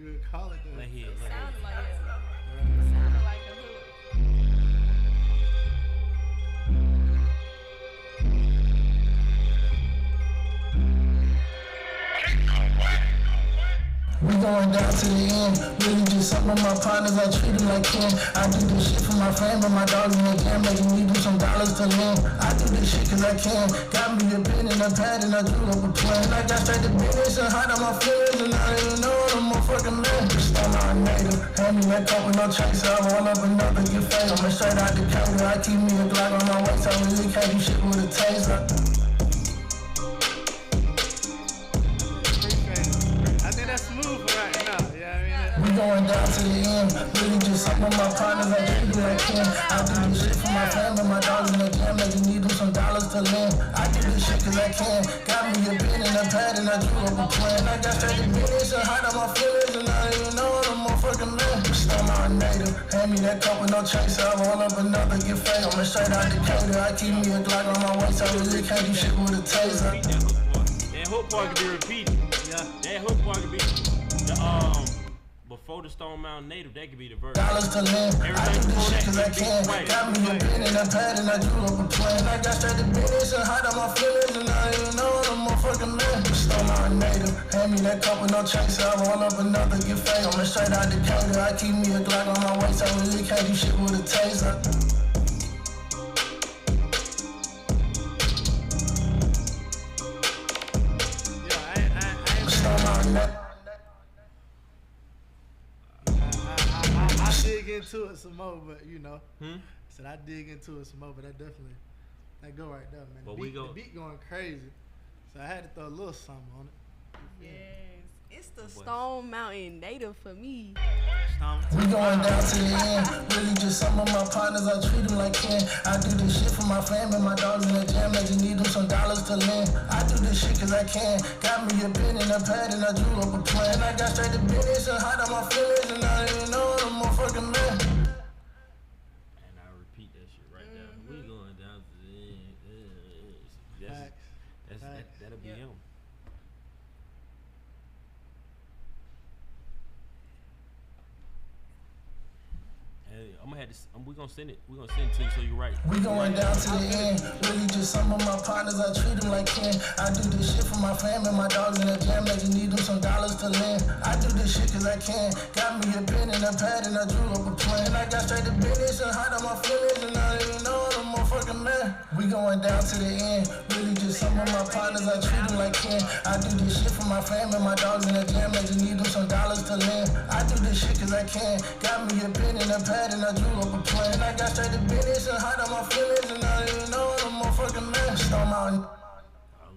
would call it the hook. Let hear. It sounded like it. Right. It sounded like a hook. We going down to the end. Really just some of my partners, I treat them like kin. I do this shit for my fam and my dogs in the can, making me do some dollars to lend. I do this shit cause I can. Got me a pen and a pad and I drew up a plan. I got straight to business and hide on my feelings and I don't even know I'm a fucking man. Stone on native, hand me that cup with no chaser. I roll up another, get fed. I'm straight out the counter. I keep me a Glock on my waist. I really can't do shit with a taser. That's smooth right now, yeah, We going down to the end. Really just some of my partners, I treat them like kin. I do this shit for my family, my dogs in the can, making me do some dollars to lend. I do this shit cause I can. Got me a pen and a pad and I drew up a plan. I got straight to business and hide on my feelings and I don't even know I'm a fucking man. Stone on native, hand me that cup with no chaser. I roll up another, get fed. I'm straight out the cater. I keep me a Glock on my waist. I really can't do shit with a taser. That hook part can be repeated. Yeah. That hook part can be the before the Stone Mountain Native. That could be the verse. Dollars to lend. I do this shit cause I can. Got me a pen and a pad and I drew up a plan. I got straight to business and hide on my feelings and I don't even know I'm a fucking man. Stone on native, hand me that cup with no chaser. I roll up another, get fed. I'm straight out the counter. I keep me a Glock on my waist. I really can't do shit with a taser. I dig into it some more, but you know. Said I dig into it some more, but that go right there, man. But The beat going crazy, so I had to throw a little something on it. Yes. It's the Stone Mountain Native for me. We going down to the end. Really just some of my partners, I treat them like kin. I do this shit for my fam and my dogs in the jam, making me do some dollars to lend. I do this shit cause I can. Got me a pen and a pad and I drew up a plan. I got straight to business and hide on my feelings and I don't even know I'm a fucking man. And I repeat that have to. We gonna send it. We gonna send it to you so you right. We going down to the end. Really just some of my partners, I treat them like kin. I do this shit for my fam and my dogs in the jam. They just need them some dollars to lend. I do this shit cause I can. Got me a pen and a pad and I drew up a plan. I got straight to business and hide on my feelings and I don't even know I'm a motherfucking man. We going down to the end. Really just some of my partners, I treat them like kin. I do this shit for my fam and my dogs in the jam. They just need them some dollars to lend. I do this shit cause I can. Got me a pen and a pad and I drew up a plan. I got straight to business and hide on my feelings and I don't even know I'm a motherfucking man. Storm out.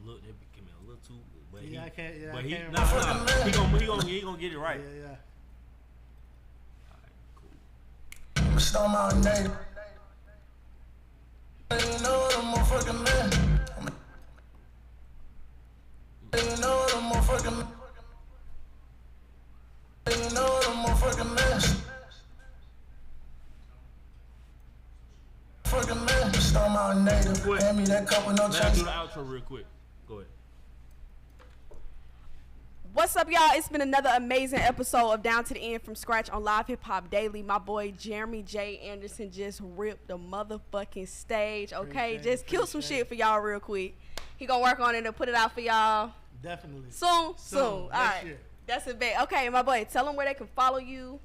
Look, that became a little too. But Yeah, I can't. Yeah, but I he, can't. he gonna get it right. Yeah. All right, cool. Storm out native. You know I'm a motherfucking man. You know I'm a motherfucking man. You know I'm a motherfucking man. Fucking man. Storm out native. Hand me that cup with no Let's chase. do the outro real quick. Go ahead. What's up, y'all? It's been another amazing episode of Down to the End from Scratch on Live Hip Hop Daily. My boy Jeremy J. Anderson just ripped the motherfucking stage. Okay, just killed some shit for y'all real quick. He gonna work on it and put it out for y'all Definitely. soon. All right, Shit. that's a bet. Okay, my boy, tell them where they can follow you.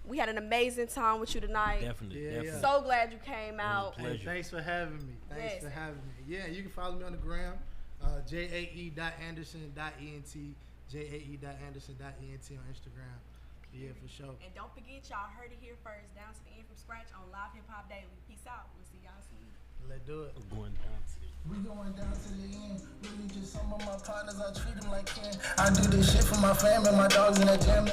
We had an amazing time with you tonight. Definitely. Yeah, definitely. So glad you came out. pleasure. Hey, thanks for having me. Yes. Yeah, you can follow me on the gram, jae.anderson.ent, jae.anderson.ent on Instagram. Yeah, for sure. And don't forget, y'all heard it here first. Down to the End from Scratch on Live Hip Hop Daily. Peace out. We'll see y'all soon. Let's do it. I'm going down to the We going down to the end. Really just some of my partners, I treat them like kin. I do this shit for my fam and my dogs in the jam.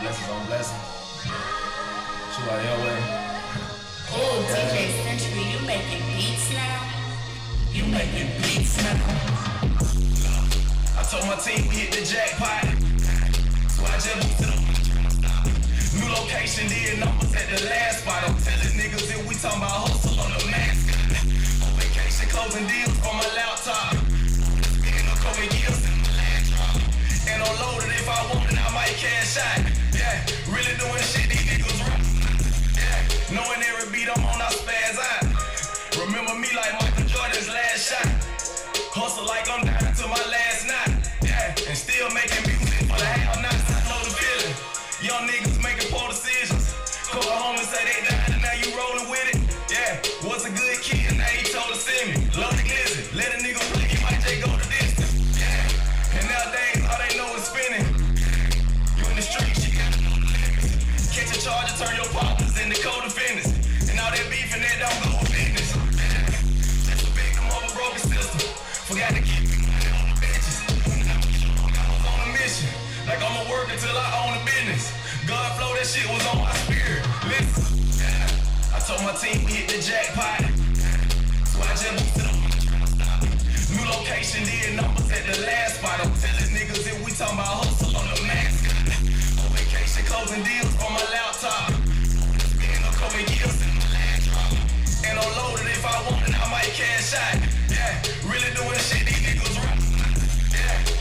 Blessings on blessings. Shoot out your way. Oh, DJ Century, you making beats now? You making beats now? I told my team we hit the jackpot. So I just moved to the new location, did numbers at the last spot. I'm telling niggas if we talking about hustle on the mask. On vacation, closing deals on my laptop. Picking up COVID gifts in my land drop. And unloaded if I want it, I might cash out. Yeah, really doing shit these niggas rap. Yeah, knowing every beat I'm on, I spaz out. Remember me like Michael Jordan's last shot. Hustle like I'm down to my last night. Yeah, and still making music for the have nots. I know the feeling. Young niggas making poor decisions. Call home and say they died and now you rolling with it. Yeah, was a good kid, now he told to send me. Love the glizzy, let a nigga play, he might just go the distance. Yeah, and nowadays all they know is spinning. You in the streets, you gotta know the limits. Catch a charge and turn your partners into co-defendants. And all that beef and that don't go with business. Yeah, just a victim of a broken system. Forgot to keep me money on the benches. I was on a mission, like I'ma work until I own a business. God flow, that shit was on my spirit. Listen, yeah, I told my team we hit the jackpot. So I just moved to the new location, did numbers at the last spot. I'm telling niggas if we talking about hustle on the mask. On vacation, closing deals on my laptop. Picking up COVID gifts in my land drop. And unloaded if I want it, I might cash out. Yeah, really doing shit these niggas rap. Yeah.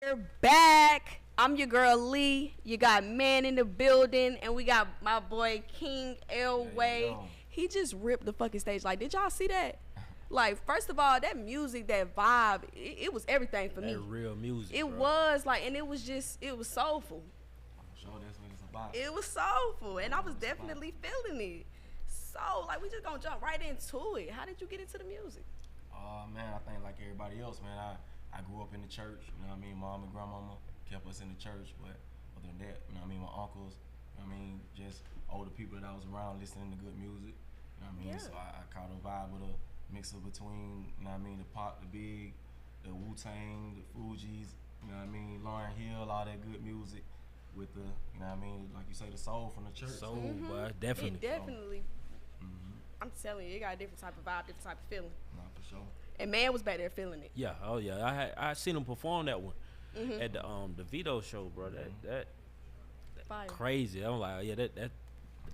We're back. I'm your girl Lee. You got Man in the building, and we got my boy King Elway. He just ripped the fucking stage. Like, did y'all see that? Like, first of all, that music, that vibe, it was everything for me. That real music. It was like, and it was soulful. I'm sure that's what it's about. It was soulful, and I was definitely feeling it. So, like, we just gonna jump right into it. How did you get into the music? Man, I think like everybody else, man, I grew up in the church, you know what I mean? Mom and grandmama kept us in the church, but other than that, you know what I mean, my uncles, you know what I mean, just older people that I was around listening to good music, you know what I mean? Yeah. So I caught a vibe with a mix of between, you know what I mean, the Pop, the Big, the Wu-Tang, the Fugees, you know what I mean, Lauryn Hill, all that good music with the, you know what I mean, like you say, the soul from the church. Soul, boy, definitely. It definitely telling you, it got a different type of vibe, different type of feeling. Nah, for sure. And man was back there feeling it. Yeah, oh yeah. I seen him perform that one at the Vito show, bro. That Fire. crazy. I'm like, yeah, that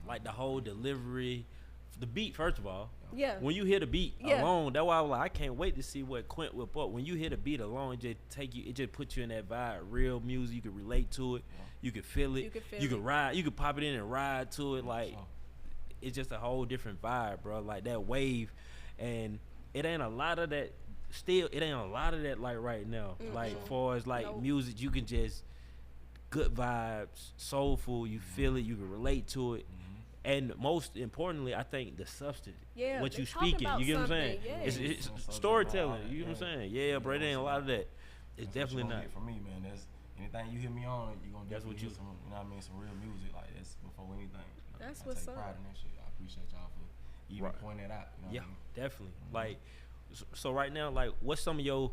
like the whole delivery, the beat. First of all, Yeah. when you hear the beat Yeah. alone, that's why I was like, I can't wait to see what Quint whip up. When you hear the beat alone, it just puts you in that vibe. Real music, you can relate to it, you can feel it, you can ride, you can pop it in and ride to it. Like it's just a whole different vibe, bro. Like that wave, and it ain't a lot of that. Still, it ain't a lot of that like right now. Like far as like music, you can just good vibes, soulful. You feel it, you can relate to it. And most importantly, I think the substance, Yeah, what they you talking speaking, about you get what I'm saying? something, It's Something storytelling, about it, you get what I'm yeah. saying? Yeah, bro, it ain't a lot of that. It's That's definitely what you not. gonna get from me, man. That's anything you hear me on, you gonna That's what definitely you- hear some, you know what I mean, some real music. Like that's before anything. You know, That's I what's take up. pride in that shit. I appreciate y'all for even Right. pointing that out. You know Yeah, what I mean? definitely. Like, so right now, like, what's some of your,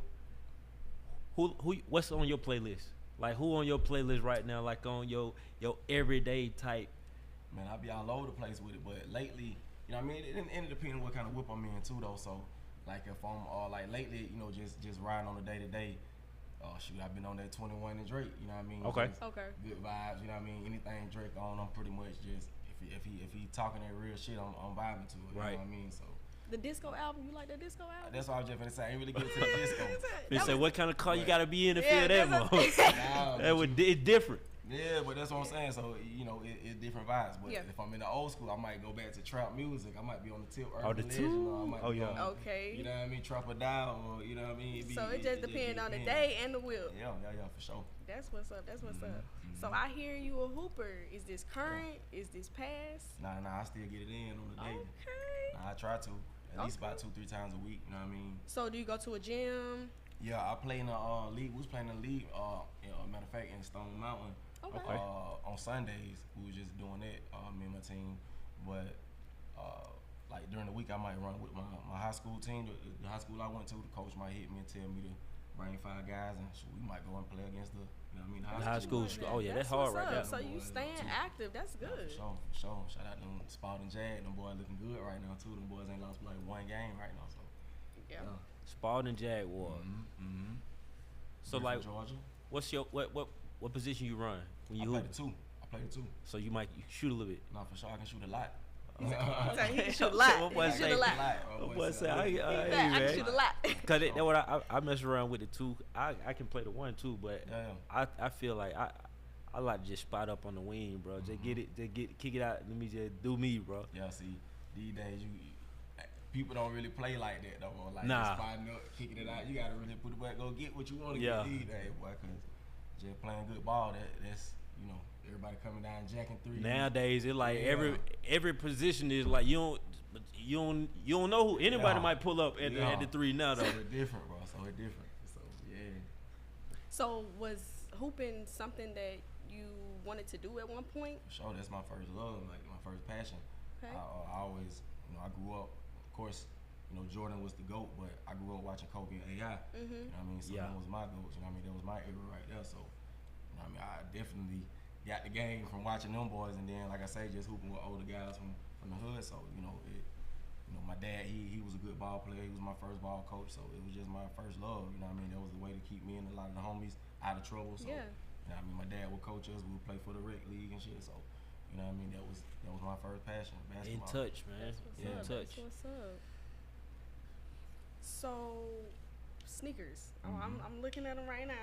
what's on your playlist? Like, who on your playlist right now? Like on your everyday type. Man, I be all over the place with it, but lately, you know what I mean, it depends on what kind of whip I'm in too though. So like if I'm like lately, you know, just riding on the day to day, shoot, I've been on that 21 and Drake, you know what I mean? Okay. Just Okay. Good vibes, you know what I mean? Anything Drake on, I'm pretty much just if he talking that real shit, I'm vibing to it. You Right. know what I mean? So The disco album, you like the disco album? that's what I was just finna say. I ain't really get to the disco. They say, what kind of car you Right. gotta be in to Yeah, feel that that's mode? Nah, That would it's different. yeah, but that's what I'm saying. So you know, it's different vibes. But Yeah. if I'm in the old school, I might go back to trap music. I might be on the tip. Oh, Urban the Legend, or I tune. might Oh, be yeah. on, Okay. You know what I mean? Trap or die, or you know what I mean? So it just depends on the depend. day and the whip. Yeah, for sure. That's what's up. That's what's up. Mhm. So I hear you a hooper. Is this current? Is this past? Nah, I still get it in on the day. Okay. Nah, I try to at least Okay. about 2-3 times a week. You know what I mean? So do you go to a gym? Yeah, I play in the league. We was playing in the league. Matter of fact, in Stone Mountain. Okay. On Sundays, we was just doing that. Me and my team, but like during the week, I might run with my high school team. The high school I went to, the coach might hit me and tell me to bring 5 guys, and so we might go and play against the, you know what I mean, The high school. Oh yeah, that's hard what's right up. there. So you staying active. That's Yeah, good. for sure. Shout out to them Spalding Jag. Them boys looking good right now too. Them boys ain't lost like one game right now. So Yeah. Spalding Jaguar. So We're like, from Georgia. what's your what position you run when I you play hoop? the 2. I play the 2. So you shoot a little bit. Nah, for sure I can shoot a lot. So he can shoot a So lot. what He boy can say? shoot a lot. What boy say? He Hey, said, I can shoot a man. lot. Cause that's what I mess around with the 2. I can play the 1 too, but Yeah. I feel like I like to just spot up on the wing, bro. Just kick it out. Let me just do me, bro. Yeah, see, these days people don't really play like that though. Like Nah. just spotting up, kicking it out. You gotta really put it back, go get what you want to Yeah. get these days, boy. Cause just playing good ball, that's you know everybody coming down jacking 3. Nowadays, it like Yeah. every position is like you don't know who anybody Yeah. might pull up at the 3 now So though. it's different, bro. So it's different. So yeah. So was hooping something that you wanted to do at one point? For sure, that's my first love, like my first passion. Okay. I always, you know, I grew up, of course, you know, Jordan was the GOAT, but I grew up watching Kobe and AI. You know what I mean? So Yeah. that was my GOATs, you know what I mean? That was my era right there. So, you know what I mean? I definitely got the game from watching them boys, and then, like I say, just hooping with older guys from the hood. So, you know, my dad, he was a good ball player. He was my first ball coach, so it was just my first love. You know what I mean? That was the way to keep me and a lot of the homies out of trouble. So, Yeah. you know what I mean? My dad would coach us. We would play for the rec league and shit. So, you know what I mean? That was my first passion, In basketball. touch, man. That's what's In up. touch. That's what's up. So, sneakers. Oh, I'm looking at them right now.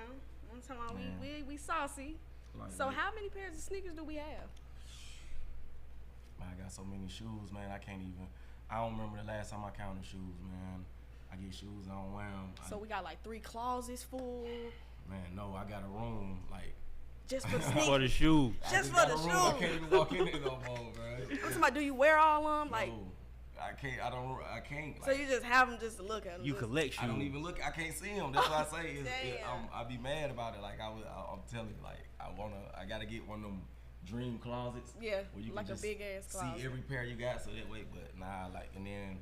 I'm talking about Man. we saucy. Like, So man, how many pairs of sneakers do we have? I got so many shoes, man. I can't even. I don't remember the last time I counted shoes, man. I get shoes, I don't wear them. So we got like 3 closets full Man, no, I got a room like. just for For sneakers. the shoe. I Just for got the a room, I shoes. can't even walk in it no more, bro. I'm talking about, do you wear all of them? Like, No, I can't. I can't. so Like, you just have them just to look at them. You collect shoes. I don't even look. I can't see them. That's why I say Damn. I be mad about it. Like I'm telling you, like I gotta get one of them dream closets. Yeah, where you like can a just big ass closet. see every pair you got, so that way. But nah, like, and then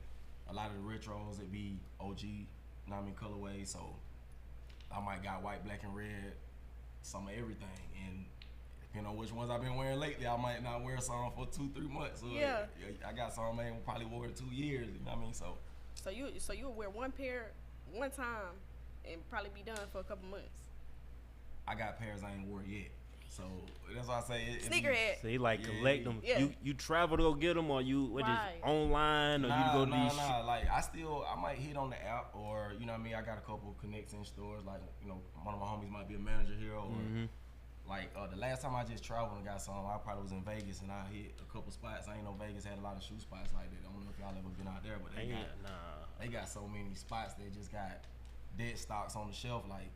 a lot of the retros it be OG, you know what I mean, colorway. So I might got white, black, and red, some of everything, and you know which ones I've been wearing lately. I might not wear some for 2-3 months. So Yeah. I got some man who probably wore it 2 years. You know what I mean? So you would wear one pair one time and probably be done for a couple months. I got pairs I ain't wore yet. So that's why I say Sneakerhead. So he like collect them. Yeah. You travel to go get them, or you what Right. is online, or you go to these. Like I might hit on the app, or you know what I mean. I got a couple of connects in stores. Like you know, one of my homies might be a manager here, or like the last time I just traveled and got some, I probably was in Vegas and I hit a couple spots. I ain't know Vegas had a lot of shoe spots like that. I don't know if y'all ever been out there, but they got so many spots. They just got dead stocks on the shelf, like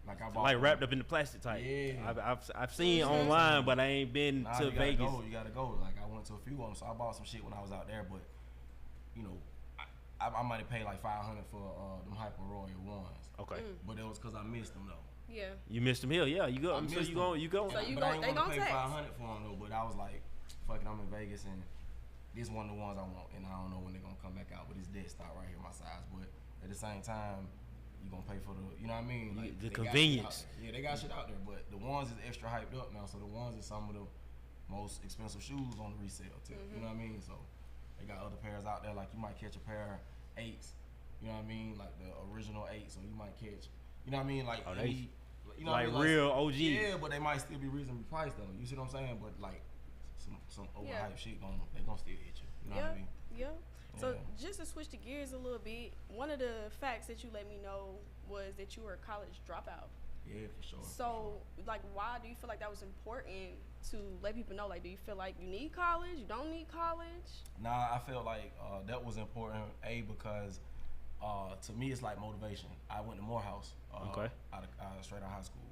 I bought Like wrapped up in the plastic type. Yeah. I've seen online, but I ain't been to Vegas. You gotta go. Like I went to a few of them, so I bought some shit when I was out there. But you know, I might have paid like $500 for them Hyper Royal ones. Okay. But it was because I missed them though. Yeah. You missed them here, yeah. You go. I So missed you go. them. You go. So you But go- I ain't they wanna gon' pay tax. $500 for them though. But I was like, fuck it, I'm in Vegas and this one of the ones I want, and I don't know when they're gonna come back out. But it's dead stock right here, my size. But at the same time, you gonna pay for the, you know what I mean? Like The they got shit convenience. out there. Yeah, they got shit out there. But the ones is extra hyped up now. So the ones is some of the most expensive shoes on the resale tip. You know what I mean? So they got other pairs out there. Like you might catch a pair of 8s. You know what I mean? Like the original 8. So you might catch, you know what I mean? Like you know like what I mean? real OG. Yeah, but they might still be reasonably priced though. You see what I'm saying? But like some overhyped shit they gonna still hit you. You know what I mean? Yeah. So Yeah. just to switch the gears a little bit, one of the facts that you let me know was that you were a college dropout. Yeah, for sure. So like, why do you feel like that was important to let people know? Like, do you feel like you need college? You don't need college? Nah, I felt like that was important. Because to me, it's like motivation. I went to Morehouse. Okay. Straight out of high school.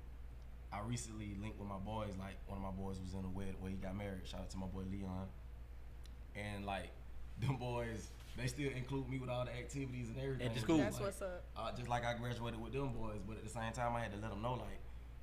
I recently linked with my boys. Like one of my boys was in a wedding where he got married. Shout out to my boy Leon. And like them boys, they still include me with all the activities and everything. At the school. That's Like, what's up. just like I graduated with them boys, but at the same time, I had to let them know, like,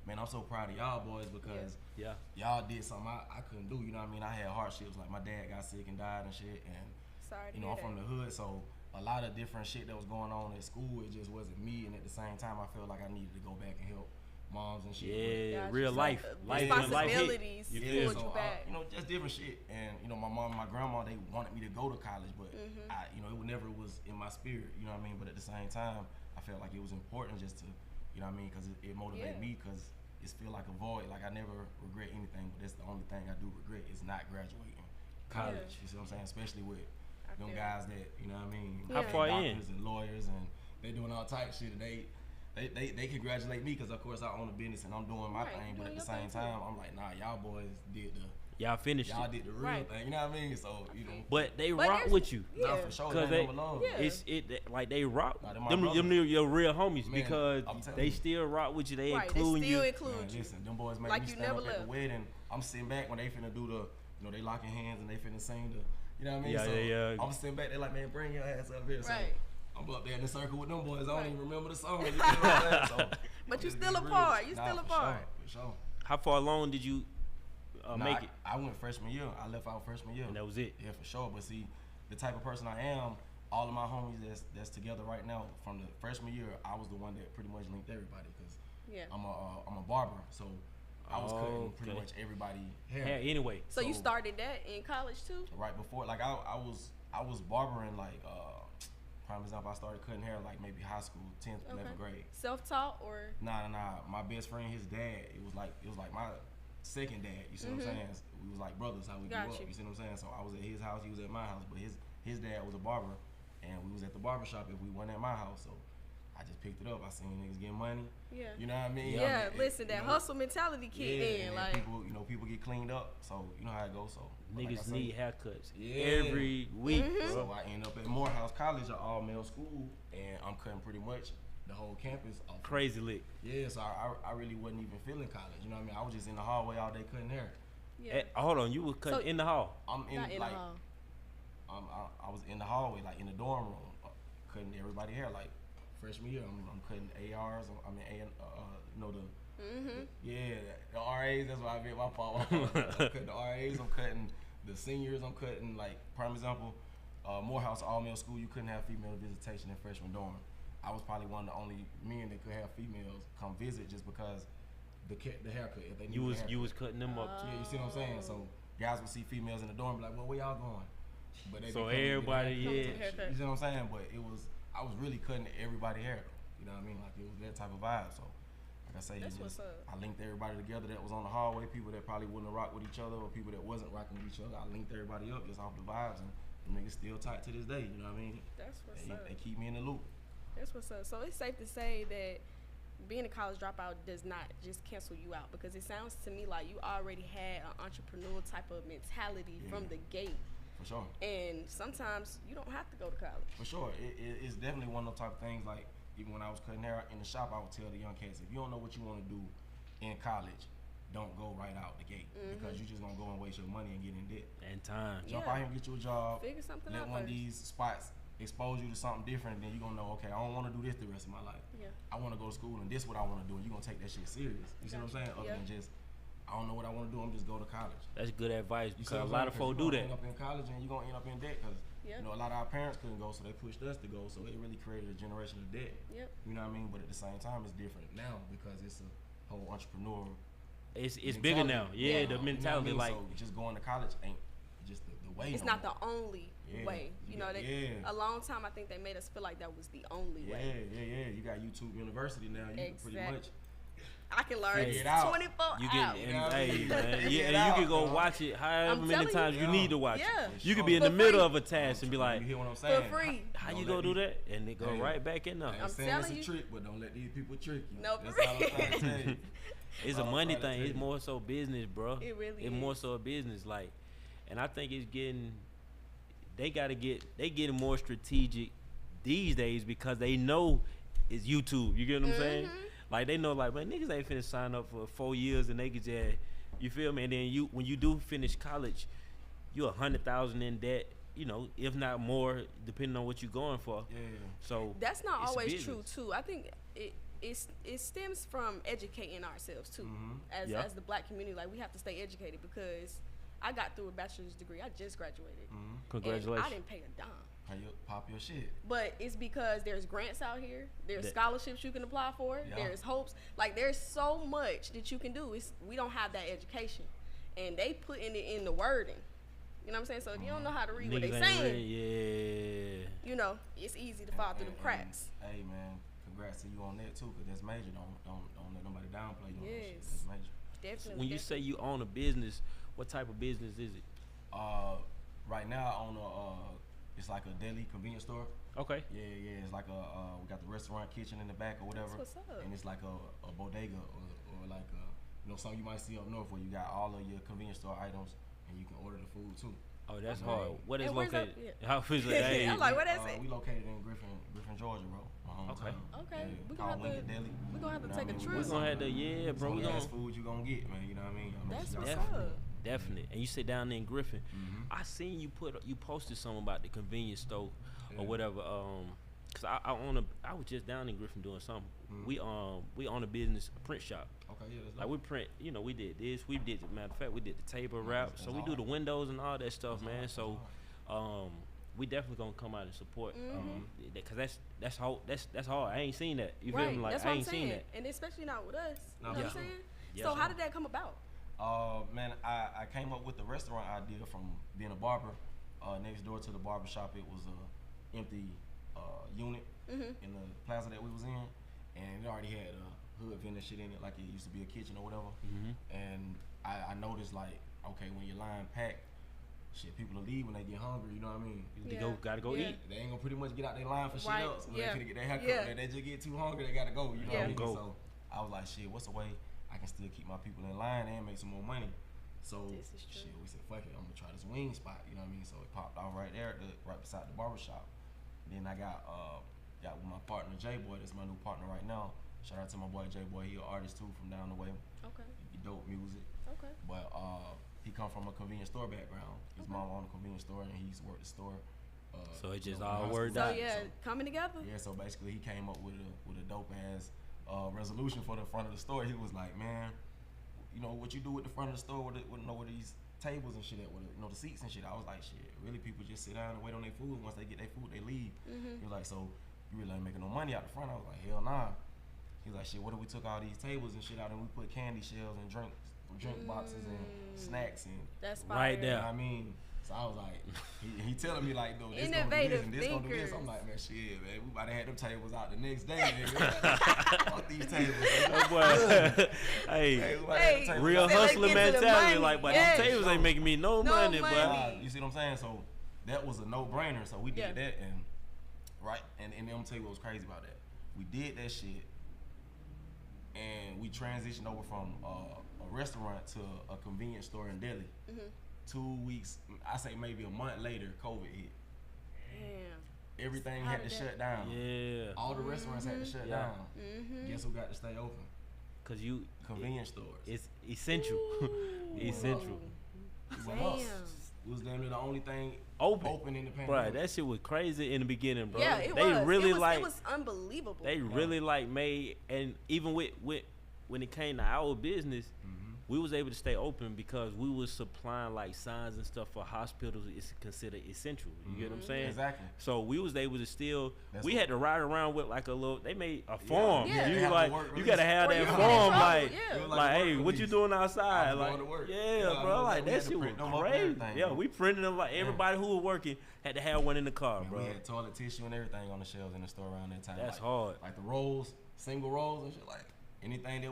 man, I'm so proud of y'all boys because Yeah. y'all did something I couldn't do. You know what I mean? I had hardships. Like my dad got sick and died and shit, and Sorry to you know, hear I'm from that. the hood, so a lot of different shit that was going on at school, it just wasn't me. And at the same time, I felt like I needed to go back and help moms and shit. Yeah, Gotcha. real So, life. Life and life hit. responsibilities You Yeah, feel pulled me? you so back. you know, just different shit. And you know, my mom and my grandma, they wanted me to go to college, but I, you know, it never was in my spirit. You know what I mean? But at the same time, I felt like it was important just to, you know what I mean? Because it motivated Yeah. me. Because it feel like a void. Like I never regret anything, but that's the only thing I do regret is not graduating college. Yeah. You see what I'm saying? Especially with I them feel guys that, you know what I mean? How they far in? doctors and lawyers, and they doing all type shit. And they congratulate me because of course I own a business and I'm doing my Right, thing. you But at doing the your same thing, too. time, I'm like, nah, y'all boys did Y'all finished y'all it. did the real Right. thing. You know what I mean? So you know, But they But rock there's- with you. Yeah. nah, for sure, Cause they they, them alone. Yeah. like they rock. Nah, them my them brothers. your real homies Man, because I'm telling they you. still rock with you. They Right, they including still you. include Man, you. listen, them boys make Like me you stand never up at left. the wedding. I'm sitting back when they finna do the, you know, they locking hands and they finna sing the, you know what I mean? Yeah, so yeah. I'm sitting back there like, man, bring your ass up here. So Right. I'm up there in the circle with them boys. I don't Right. even remember the song. You know what I'm saying? So, But you just still be a real. part. You Nah, still a for part. Sure, for sure. How far along did you Nah, make it? I went freshman year. I left out freshman year. And that was it. Yeah, for sure. But see, the type of person I am, all of my homies that's together right now from the freshman year, I was the one that pretty much linked everybody because Yeah. I'm a barber, so I was cutting pretty Okay. much everybody Yeah. hair. Anyway, So you So- started that in college too? Right before, like I was barbering like prime example, I started cutting hair like maybe high school, 10th, 11th grade. Self-taught or? Nah. My best friend, his dad, it was like my second dad. You see what I'm saying? We was like brothers, how we grew Got up. you. You see what I'm saying? So I was at his house, he was at my house, but his dad was a barber, and we was at the barber shop if we went at my house. So I just picked it up. I seen niggas getting money. Yeah. You know what I mean? Yeah, I mean, listen, that you know, hustle mentality kicked in. and Like, people get cleaned up. So you know how it goes. So but like I niggas say, need haircuts Yeah. every week, Mm-hmm. So bro. I end up at Morehouse College, an all male school, and I'm cutting pretty much the whole campus off. Crazy lick. Yeah, so I really wasn't even feeling college. You know what I mean? I was just in the hallway all day cutting hair. yeah. Hold on, you was cutting So- in the hall. I'm in Not in like the hall. I was in the hallway, like in the dorm room, cutting everybody hair. Like freshman year, I'm cutting ARs. I mean, you know the the RAs. That's why I get my fault. I'm cutting the RAs. I'm cutting the seniors. I'm cutting like prime example, Morehouse all male school. You couldn't have female visitation in freshman dorm. I was probably one of the only men that could have females come visit just because the haircut. If they need You a was haircut. you was cutting them up too. Yeah, you see what I'm saying? So guys would see females in the door and be like, "Well, where y'all going?" But they So be coming to get a everybody, haircut. yeah. You see what I'm saying? But I was really cutting everybody hair. You know what I mean? Like it was that type of vibe. So like I say, That's what's up. I linked everybody together that was on the hallway. People that probably wouldn't have rocked with each other, or people that wasn't rocking with each other. I linked everybody up just off the vibes, and the niggas still tight to this day. You know what I mean? That's what's up. They keep me in the loop. That's what's up. So it's safe to say that being a college dropout does not just cancel you out, because it sounds to me like you already had an entrepreneurial type of mentality from the gate. For sure. And sometimes you don't have to go to college. For sure. It's definitely one of those type of things. Like even when I was cutting hair in the shop, I would tell the young cats, if you don't know what you want to do in college, don't go right out the gate, because you're just gonna go and waste your money and get in debt. And time. Jump out here and get you a job. Figure something let out one of first. these spots expose you to something different, and then you're gonna know, okay, I don't want to do this the rest of my life. Yeah. I want to go to school, and this is what I want to do, and you're gonna take that shit serious. You see what I'm saying? Other than just, I don't know what I want to do, I'm just go to college. That's good advice, You see because a what I'm lot of saying? 'Cause folks you do gonna that. End up in college, and you're gonna end up in debt, because you know a lot of our parents couldn't go, so they pushed us to go. So it really created a generation of debt. Yep. You know what I mean? But at the same time, it's different now because it's a whole entrepreneur. It's bigger now. Yeah, the mentality, you know what I like mean? So just going to college ain't just the way. It's no not more. the only way. You know, a long time I think they made us feel like that was the only way. Yeah. You got YouTube University now. You can pretty much. I can learn Figure it out. 24 you hours. can, and, hey man, Figure yeah, it and out, you can go bro. watch it however I'm many telling times you. you need to watch Yeah. it. You could be in the For middle free. of a task and be like, you hear what I'm For saying? free. how Don't you let gonna do these- that? And they go Hey, right back in there. I ain't I'm saying it's telling a you. trick, but don't let these people trick you. No, That's for all I'm trying to tell you. It's a I'm money trying to thing. tell It's you. more so business, bro. It really It's more is. so a business, like, and I think it's getting. They getting more strategic these days because they know it's YouTube. You get what I'm saying? Like they know, like, man, niggas ain't finna sign up for 4 years and they could just, you feel me? And then when you do finish college, you 100,000 in debt. You know, if not more, depending on what you're going for. Yeah. So That's not it's always business. true too. I think it stems from educating ourselves too, as Yeah. the black community. Like we have to stay educated, because I got through a bachelor's degree. I just graduated. And Congratulations. I didn't pay a dime. How you pop your shit? But it's because there's grants out here, there's That- scholarships you can apply for, Yeah. there's hopes. Like there's so much that you can do. We don't have that education, and they putting it in the wording. You know what I'm saying? So if you don't know how to read what they Niggas ain't saying, ready, yeah. you know, it's easy to fall through the cracks. Hey man, congrats to you on that too, cause that's major. Don't let nobody downplay you on that shit. Yes. That's major. Definitely. When you say you own a business, what type of business is it? Right now I own it's like a deli convenience store. Okay. Yeah. It's like we got the restaurant kitchen in the back or whatever. That's what's up. And it's like a bodega or like something you might see up north where you got all of your convenience store items and you can order the food too. Oh, that's Okay. hard. What is And where's located? that- How is it? Hey, I'm like, what is it? We located in Griffin, Georgia, bro. My hometown. Okay. Yeah, We gonna called have to- Winged Deli. we gonna have to You know take what a I mean? trip. we're gonna have to, yeah, bro. Some We fast gonna food you gonna get, man. You know what I mean? Y'all make That's sure y'all what's fuck with up. it. definitely. And you sit down there in Griffin. Mhm. I seen you posted something about the convenience store Yeah. or whatever. Cause I was just down in Griffin doing something. We own a business, a print shop. Okay, yeah, that's Like we print, we did this. We did, matter of fact, we did the table wrap. that's So we do hard. the windows and all that stuff, man. That's So, we definitely gonna come out and support. Cause that's hard. I ain't seen that. You feel me? Like That's I what I'm ain't seen saying. that. And especially not with us. You No, know what for I'm sure. saying? Yeah. So how did that come about? Man, I came up with the restaurant idea from being a barber. Next door to the barber shop, it was a empty unit in the plaza that we was in, and it already had hood vendor shit in it, like it used to be a kitchen or whatever. And I noticed, like, okay, when your line packed, shit, people will leave when they get hungry. You know what I mean? They Yeah. gotta go Yeah. eat. They ain't gonna pretty much get out their line for shit Right, else. When yeah. they finna get their haircut, Yeah. they just get too hungry, they gotta go. You know Yeah. what I mean? Go. So I was like, shit, what's the way I can still keep my people in line and make some more money? So This is true. shit, we said, fuck it, I'm gonna try this wing spot. You know what I mean? So it popped off right there, right beside the barber shop. Then I got with my partner J Boy. That's my new partner right now. Shout out to my boy J Boy. He an artist too from down the way. Okay. He dope music. Okay. But he come from a convenience store background. His mom owned a convenience store and he used to work the store. So it just in all high worked school. out. So yeah, So- coming together. yeah, so basically he came up with a dope ass resolution for the front of the store. He was like, man, what you do with the front of the store with these tables and shit at, with the seats and shit. I was like, shit, really people just sit down and wait on their food. Once they get their food, they leave. He was like, so you really ain't making no money out the front? I was like, hell nah. He's like, shit, what if we took all these tables and shit out and we put candy shells and drink boxes and snacks and That's Right fire. there. you know what I mean? So I was like, he telling me like, no, this Innovative gonna do this and this gonna do this. I'm thinkers. like, man, shit, man, we about to have them tables out the next day, nigga. Fuck these tables. That boy, Hey, hey, we about to have them tables real out. Say, let's hustler get to the mentality. money. Like, but Yes. these tables ain't making me no No money, money. but You see what I'm saying? So that was a no-brainer. So we did Yeah. that, and and I'm tell you what was crazy about that. We did that shit, and we transitioned over from a restaurant to a convenience store in Delhi. 2 weeks, I say maybe a month later, COVID hit. Damn. Everything How had did to that- shut down. yeah, All the restaurants had to shut Yeah. down. Guess who got to stay open? cause you Convenience stores. it's essential, essential. It was us. Damn. It was damn near the only thing Open. in the pandemic. Bro, that shit was crazy in the beginning, bro. Yeah, it they was. really it was unbelievable. they really like made, and even with when it came to our business, we was able to stay open because we was supplying like signs and stuff for hospitals. It's considered essential. You get what I'm saying? Exactly. So we was able to still. That's we what- had to ride around with like a little. They made a form. Yeah. You They had like to work you release. gotta have Or that you form. get in trouble, Like yeah. It was like, like hey, work what you release. doing outside? I was Like, going to work. yeah, Yeah, bro. we Like had that to shit was print them up and crazy. everything, Yeah, bro. we printed them like everybody who was working had to have one in the car, Man, bro. we had toilet tissue and everything on the shelves in the store around that time. That's like, hard. Like the rolls, single rolls and shit. Like anything that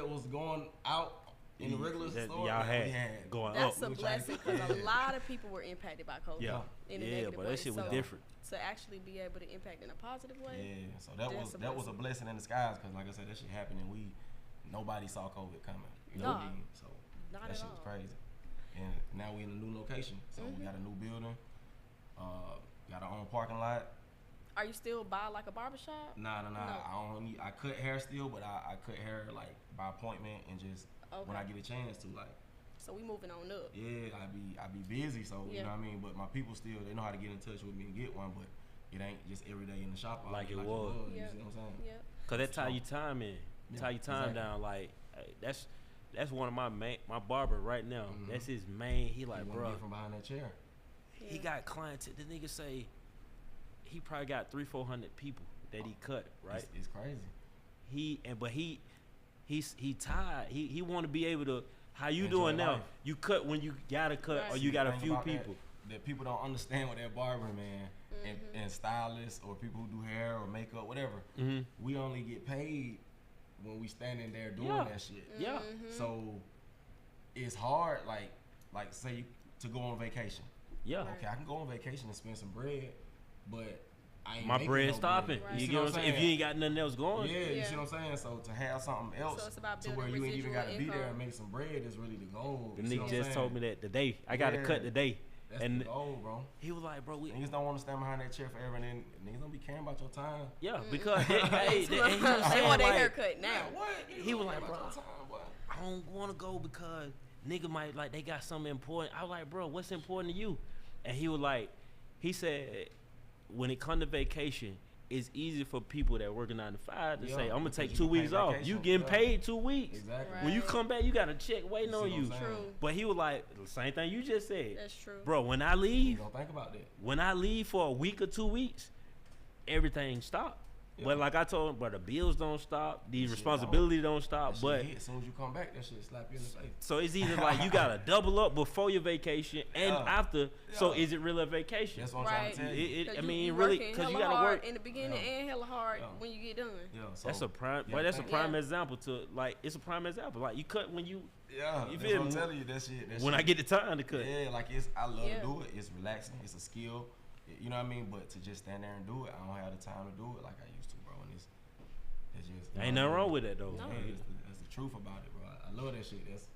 was going out in the regular That store, y'all man, we had going That's up. a We tried to- blessing because a Yeah. lot of people were impacted by COVID. Yeah, In a yeah, negative but way. that shit was So different. To actually be able to impact in a positive way. Yeah, so that That's was a blessing in disguise because, like I said, that shit happened and nobody saw COVID coming. You know what I Nah. mean? So Not that at shit was all. crazy. And now we in a new location, so we got a new building, got our own parking lot. Are you still by like a barbershop? Nah. No. I cut hair still, but I cut hair like by appointment and just when I Okay. get a chance to, like. So we moving on up. Yeah, I be busy, so you Yeah. know what I mean. But my people still, they know how to get in touch with me and get one, but it ain't just every day in the shop all Like day it was. You Yep. see what I'm saying? Yep. Cause that tie So- your time in, Yeah, tie your time exactly. down. Like hey, that's one of my barber right now. Mhm. That's his main. He like, You wanna bro, get from behind that chair. he Yeah. got clients. The nigga say he probably got 300-400 people that he cut. Right? It's crazy. He tired. He want to be able to. How you Enjoy doing now? life. You cut when you gotta cut, Right. or See, you the got a thing few about that- people. that people don't understand with that barber, man, and stylists or people who do hair or makeup, whatever. Mhm. We only get paid when we standing there doing Yeah. that shit. Yeah. So it's hard, like say to go on vacation. Yeah. Right. Okay, I can go on vacation and spend some bread, but I ain't My making bread no stopping. Right. You see get what I'm what I'm saying? If saying? you ain't got nothing else going. Yeah, you Yeah. see what I'm saying? So to have something else it's about to where building you ain't even residual got to be there income. and make some bread is really the goal. The You see nigga what I'm just saying? told me that today. I gotta Yeah. cut today. That's And the goal, bro. he was like, bro, we Niggas don't want to stand behind that chair forever, and then niggas don't be caring about your time. yeah, because hey, and he was They saying want their like, haircut now. Man, what? He was like, About bro, your time, boy. I don't want to go because nigga might like they got something important. I was like, bro, what's important to you? And he was like, he said, when it come to vacation, it's easy for people that working 9 to 5 to Yeah, say, I'm gonna because take you 2 get paid weeks off. vacation. You getting Yeah. paid 2 weeks. Exactly. Right. When you come back, you got a check waiting You on see you. what I'm saying? True. But he was like, the same thing you just said. That's true. Bro, when I You leave, don't think about that. when I leave for a week or 2 weeks, everything stop. Yeah. But like I told him, bro, the bills don't stop, these That shit responsibilities don't stop. That shit But hit. As soon as you come back, that shit slap you in the face. so it's either like you gotta double up before your vacation and Yeah. after. So Yeah. is it really a vacation? That's what I'm trying Right. to tell you. I you, mean, you really, working because you hella gotta hard work. in the beginning Yeah. and hella hard Yeah. when you get done. Yeah, so That's a prime, yeah, but that's a thank- prime Yeah. example to like. It's a prime example. Like you cut when you Yeah, You that's feel what I'm me? telling you. That shit. That when shit. I get the time to cut. Yeah, like I love Yeah. to do it. It's relaxing. It's a skill. You know what I mean? But to just stand there and do it, I don't have the time to do it like I used to, bro. And it's just Ain't nothing wrong with that though. No. Yeah, that's the truth about it, bro. I love that shit. That's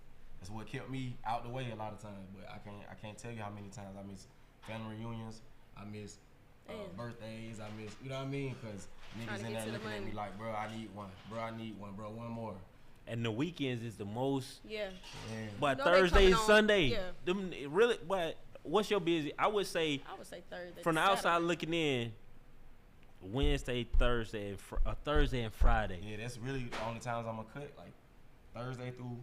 what kept me out the way a lot of times. But I can't tell you how many times I miss family reunions. I miss Damn. birthdays. I miss, you know what I mean? Because Trying niggas to in get there to the looking at me money. like, bro, I need one. Bro, I need one. Bro, one more. And the weekends is the most. Yeah. Yeah. But know they Thursday coming and on- Sunday, yeah. them really. But what's your busy? I would say I would say Thursday. from the to outside Saturday. looking in, Wednesday, Thursday, and Thursday and Friday. Yeah, that's really the only times I'm gonna cut. Like Thursday through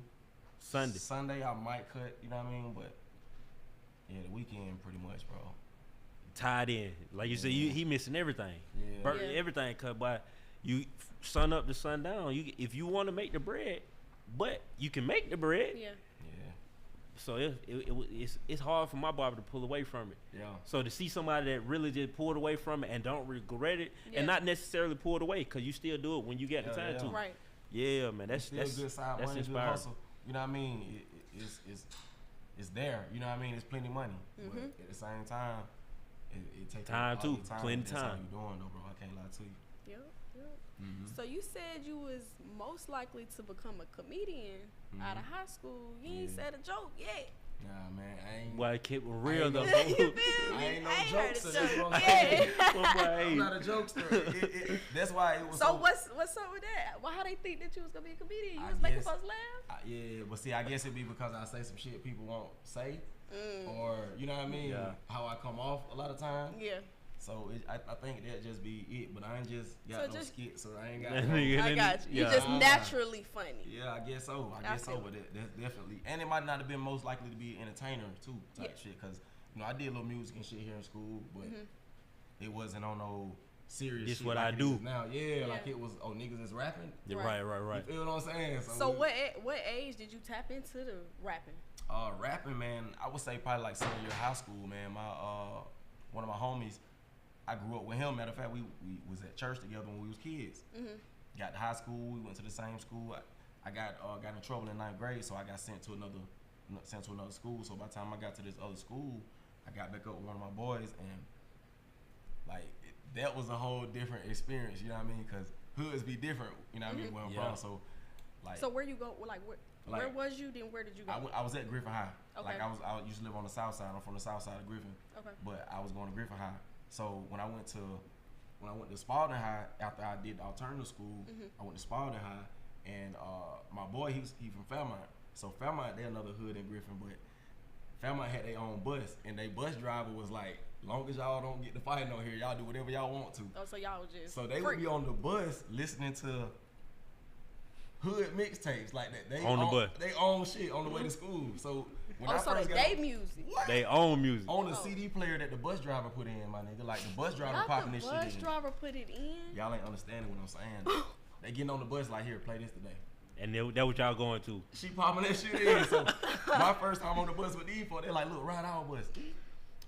Sunday. Sunday, I might cut. You know what I mean? But yeah, the weekend pretty much, bro. Tied in, like you said, he missing everything. Yeah. Yeah. Everything cut by you. sun up to sundown. If you want to make the bread, but you can make the bread. Yeah. Yeah. So it's hard for my barber to pull away from it. Yeah. So to see somebody that really just pulled away from it and don't regret it, Yeah. and not necessarily pulled away, because you still do it when you get the time to. Right. Yeah, man, that's Still good side that's money, good inspiring. hustle. You know what I mean? It's there. You know what I mean? It's plenty of money. But at the same time, it takes Time all too. your time. Plenty That's all time. you doing though, bro. I can't lie to you. Yep. So you said you was most likely to become a comedian out of high school. You ain't said a joke yet. Nah, man, I ain't. Well, I kept it real though. You feel I me? ain't no I heard jokester. a That's joke. what I'm saying. Yeah. I'm not a jokester. That's why it was. So what's up with that? Well, how they think that you was gonna be a comedian? You I was making guess- folks laugh? Yeah, but see, I guess it'd be because I say some shit people won't say, or you know what I mean? Yeah. How I come off a lot of times. Yeah. So I think that just be it. But I ain't just got So no just- skit, so I ain't got. That no, nigga- I got you. You Yeah. just naturally funny. yeah, I guess so. I I guess so. feel But that's definitely, and it might not have been most likely to be an entertainer too, type shit. Cause I did a little music and shit here in school, but it wasn't on no serious. This shit what like I it do. is now. Yeah, like Yeah. it was. Oh, niggas is rapping. Yeah, Right. right. You feel what I'm saying? So it- what age did you tap into the rapping? Rapping, man, I would say probably like senior year of high school, man. My one of my homies, I grew up with him. Matter of fact, we was at church together when we was kids. Got to high school, we went to the same school. I got in trouble in 9th grade, so I got sent to another school. So by the time I got to this other school, I got back up with one of my boys, and like that was a whole different experience. You know what I mean? Because hoods be different. You know what I mean? Where I'm Yeah. from, so like. So where you go? Like where Like, was you? Then where did you go? I was at Griffin High. Okay. Like I used to live on the south side. I'm from the south side of Griffin. Okay. But I was going to Griffin High. So when I went to Spalding High after I did the alternative school, I went to Spalding High, and my boy he from Fairmont. So Fairmont they another hood in Griffin, but Fairmont had their own bus, and their bus driver was like, long as y'all don't get the fighting on here, y'all do whatever y'all want to. Oh, so y'all was just So they free. would be on the bus listening to hood mixtapes like that. They On the bus. They own shit on the way to school. So when I Oh, so first got they on, music. what? They own music. on the Oh. CD player that the bus driver put in, my nigga. Like the bus driver Not popping the this bus shit in. driver put it in. Y'all ain't understanding what I'm saying. They getting on the bus like, here, play this today. And that what y'all going to. She popping that shit in. So my first time on the bus with these folks, they like, look, ride our bus.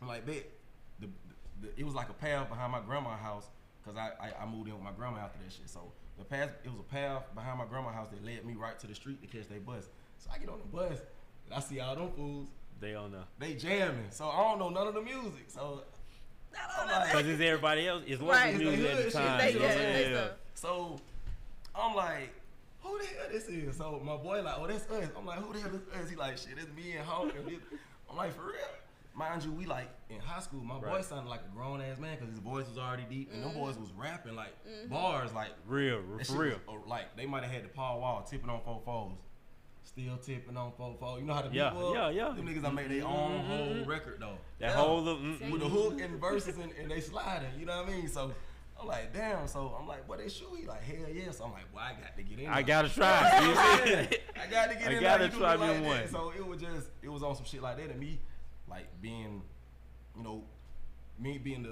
I'm like, bet. It was like a path behind my grandma's house, cause I moved in with my grandma after that shit. So it was a path behind my grandma's house that led me right to the street to catch their bus. So I get on the bus, and I see all them fools. They on the. They jamming. So I don't know none of the music. So I'm like, Because it's everybody else. It's local Right. music It's at they the hood time. shit. They- they Yeah. stuff. so I'm like, who the hell this is? So my boy like, oh, that's us. I'm like, who the hell is us? He like, shit, it's me and Hawk. I'm like, for real? Mind you, we like in high school, my boy Right. sounded like a grown ass man because his voice was already deep, and them boys was rapping like bars, like Real, that for shit real. was, like they might have had the Paul Wall tipping on 4/4s, still tipping on 4/4. You know how the Yeah, people, yeah. Them niggas that make their own whole record though. That Yeah. whole little. With the hook and verses and they sliding, you know what I mean? So I'm like, damn. So I'm like, what they shoot? He like, hell yeah. So I'm like, well, I got to get in. I there. gotta try. You see? I got to get I in. gotta there. You do try me me like one. that. So it was on some shit like that, and me, like being, me being